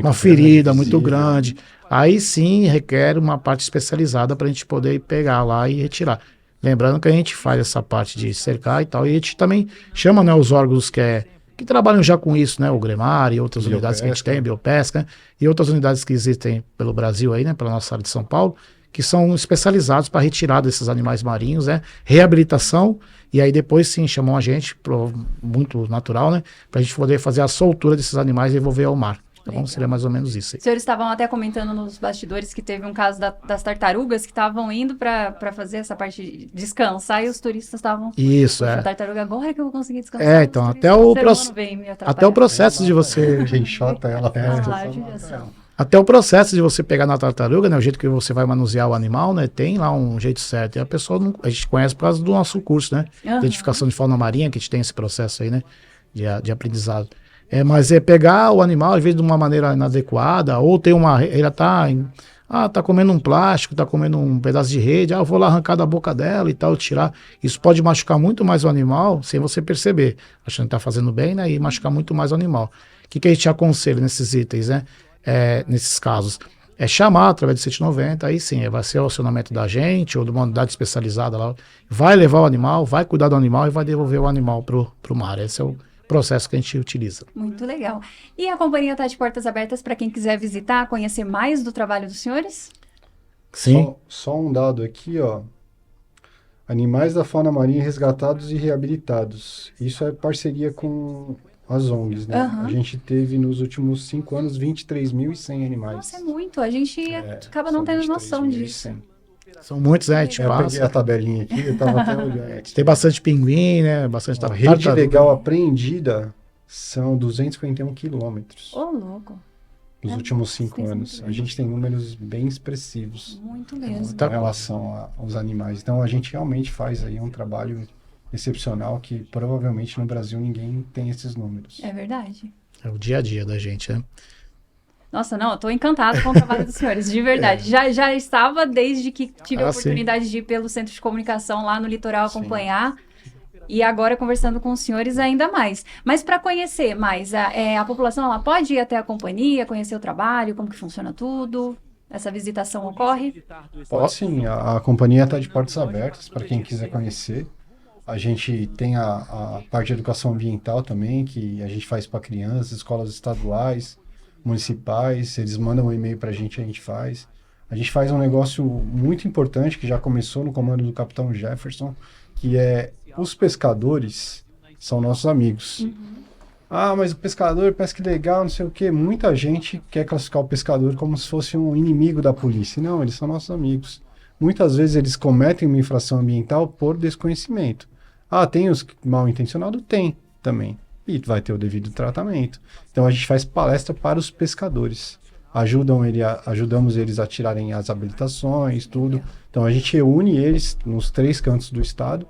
uma ferida muito grande, aí sim requer uma parte especializada para a gente poder pegar lá e retirar. Lembrando que a gente faz essa parte de cercar e tal, e a gente também chama, né, os órgãos que trabalham já com isso, né, o Gremar e outras unidades que a gente tem, Biopesca, né, e outras unidades que existem pelo Brasil aí, né, pela nossa área de São Paulo, que são especializados para retirada desses animais marinhos, né, reabilitação, e aí depois sim chamam a gente, muito natural, né, para a gente poder fazer a soltura desses animais e devolver ao mar. Então seria mais ou menos isso aí. Os senhores estavam até comentando nos bastidores que teve um caso das tartarugas que estavam indo para fazer essa parte de descansar e os turistas estavam... Isso, a tartaruga, agora que eu vou conseguir descansar. Então até o processo de você... Enxota ela. Até o processo de você pegar na tartaruga, né, o jeito que você vai manusear o animal, né, tem lá um jeito certo. E a pessoa, a gente conhece por causa do nosso curso, né, identificação de fauna marinha, que a gente tem esse processo aí, né, de aprendizado. Mas pegar o animal, às vezes, de uma maneira inadequada, ou tem ele tá comendo um plástico, tá comendo um pedaço de rede, eu vou lá arrancar da boca dela e tal, tirar. Isso pode machucar muito mais o animal, sem você perceber, achando que tá fazendo bem, né, e machucar muito mais o animal. O que a gente aconselha nesses itens, né, nesses casos? Chamar através do 190, aí sim, vai ser o acionamento da gente, ou de uma unidade especializada lá, vai levar o animal, vai cuidar do animal e vai devolver o animal pro mar. Esse é o processo que a gente utiliza. Muito legal. E a companhia está de portas abertas para quem quiser visitar, conhecer mais do trabalho dos senhores? Sim. Só um dado aqui, ó. Animais da fauna marinha resgatados e reabilitados. Isso é parceria com as ONGs, né? A gente teve nos últimos 5 anos 23.100 animais. Nossa, é muito. A gente acaba não tendo noção disso. São muitos, né? Eu peguei a tabelinha aqui, eu tava até olhando. Tem bastante pinguim, né? Bastante tartaruga. A rede legal apreendida são 251 quilômetros. Ô, louco. Nos últimos 5 anos. A gente tem números bem expressivos. Muito mesmo. Com relação aos animais. Então, a gente realmente faz aí um trabalho excepcional que provavelmente no Brasil ninguém tem esses números. É verdade. É o dia a dia da gente, né? Nossa, não, eu tô encantada com o trabalho dos senhores, de verdade. Já estava desde que tive a oportunidade de ir pelo Centro de Comunicação lá no litoral acompanhar. E agora conversando com os senhores ainda mais. Mas para conhecer mais, a população ela pode ir até a companhia, conhecer o trabalho, como que funciona tudo? Essa visitação ocorre? Pode sim, a companhia está de portas abertas para quem quiser conhecer. A gente tem a parte de educação ambiental também, que a gente faz para crianças, escolas estaduais, municipais, eles mandam um e-mail para a gente faz. A gente faz um negócio muito importante que já começou no comando do Capitão Jefferson, que é os pescadores são nossos amigos. Mas o pescador pesca ilegal, não sei o quê. Muita gente quer classificar o pescador como se fosse um inimigo da polícia. Não, eles são nossos amigos. Muitas vezes eles cometem uma infração ambiental por desconhecimento. Tem os mal intencionados? Tem também. E vai ter o devido tratamento. Então a gente faz palestra para os pescadores. Ajudamos eles a tirarem as habilitações, tudo. Então a gente reúne eles nos 3 cantos do estado,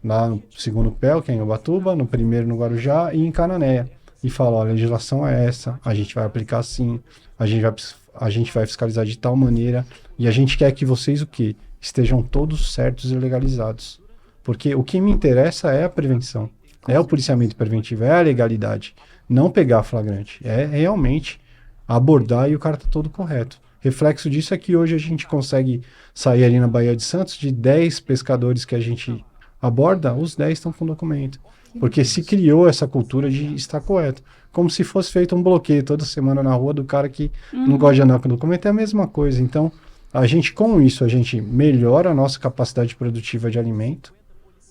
lá no segundo PEL, que é em Ubatuba, no primeiro no Guarujá e em Cananéia. E fala, a legislação é essa, a gente vai aplicar assim, a gente vai fiscalizar de tal maneira, e a gente quer que vocês o quê? Estejam todos certos e legalizados. Porque o que me interessa é a prevenção. É o policiamento preventivo, é a legalidade. Não pegar flagrante, é realmente abordar e o cara tá todo correto. Reflexo disso é que hoje a gente consegue sair ali na Baía de Santos, de 10 pescadores que a gente aborda, os 10 estão com documento. Porque se criou essa cultura de estar correto. Como se fosse feito um bloqueio toda semana na rua do cara que não gosta de andar com documento, é a mesma coisa. Então, a gente, com isso, a gente melhora a nossa capacidade produtiva de alimento,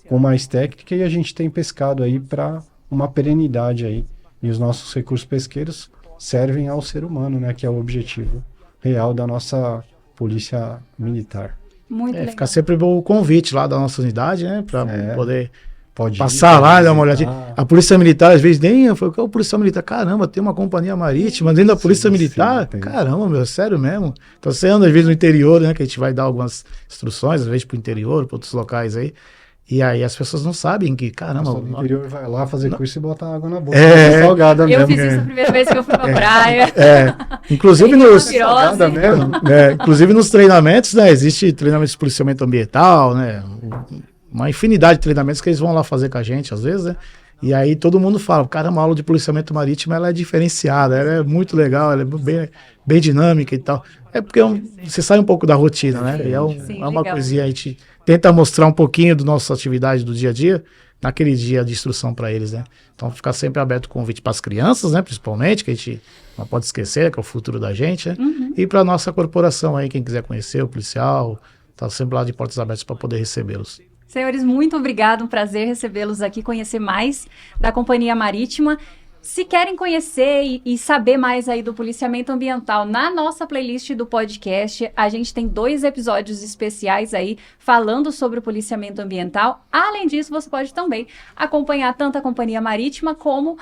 com mais técnica, e a gente tem pescado aí para uma perenidade aí. E os nossos recursos pesqueiros servem ao ser humano, né? Que é o objetivo real da nossa polícia militar. Muito legal. Fica sempre o convite lá da nossa unidade, né? Para poder pode passar lá e dar uma visitar. olhadinha. A polícia militar, às vezes, nem eu falo, qual é o policial militar? Caramba, tem uma companhia marítima dentro da polícia militar? tem. Caramba, meu, sério mesmo? Então você anda, às vezes, no interior, né? Que a gente vai dar algumas instruções, às vezes, pro interior, para outros locais aí. E aí as pessoas não sabem que, caramba... O interior vai lá fazer curso e botar água na boca. Salgada Eu fiz isso a primeira vez que eu fui pra praia. Inclusive Salgada mesmo. Inclusive nos treinamentos, né? Existe treinamento de policiamento ambiental, né? Uma infinidade de treinamentos que eles vão lá fazer com a gente, às vezes, né? E aí todo mundo fala, caramba, a aula de policiamento marítimo, ela é diferenciada, ela é muito legal, ela é bem dinâmica e tal. É porque você sai um pouco da rotina, né? E é uma coisinha, a gente tenta mostrar um pouquinho da nossa atividade do dia a dia, naquele dia de instrução para eles, né? Então ficar sempre aberto o convite para as crianças, né? Principalmente, que a gente não pode esquecer, que é o futuro da gente, né? E para a nossa corporação aí, quem quiser conhecer o policial, tá sempre lá de portas abertas para poder recebê-los. Senhores, muito obrigado, um prazer recebê-los aqui, conhecer mais da Companhia Marítima. Se querem conhecer e saber mais aí do policiamento ambiental, na nossa playlist do podcast, a gente tem 2 episódios especiais aí falando sobre o policiamento ambiental. Além disso, você pode também acompanhar tanto a Companhia Marítima como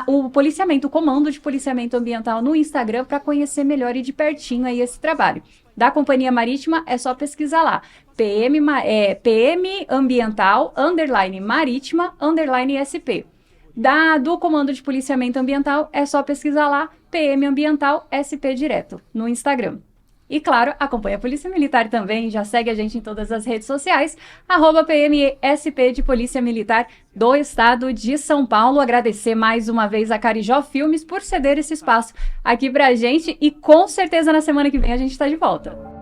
o policiamento, o Comando de Policiamento Ambiental no Instagram para conhecer melhor e de pertinho aí esse trabalho. Da Companhia Marítima é só pesquisar lá, PM Ambiental, _Marítima, _SP. Do Comando de Policiamento Ambiental é só pesquisar lá, PM Ambiental SP direto, no Instagram. E claro, acompanha a Polícia Militar também, já segue a gente em todas as redes sociais, @PMSP de Polícia Militar do Estado de São Paulo. Agradecer mais uma vez a Carijó Filmes por ceder esse espaço aqui pra gente e com certeza na semana que vem a gente tá de volta.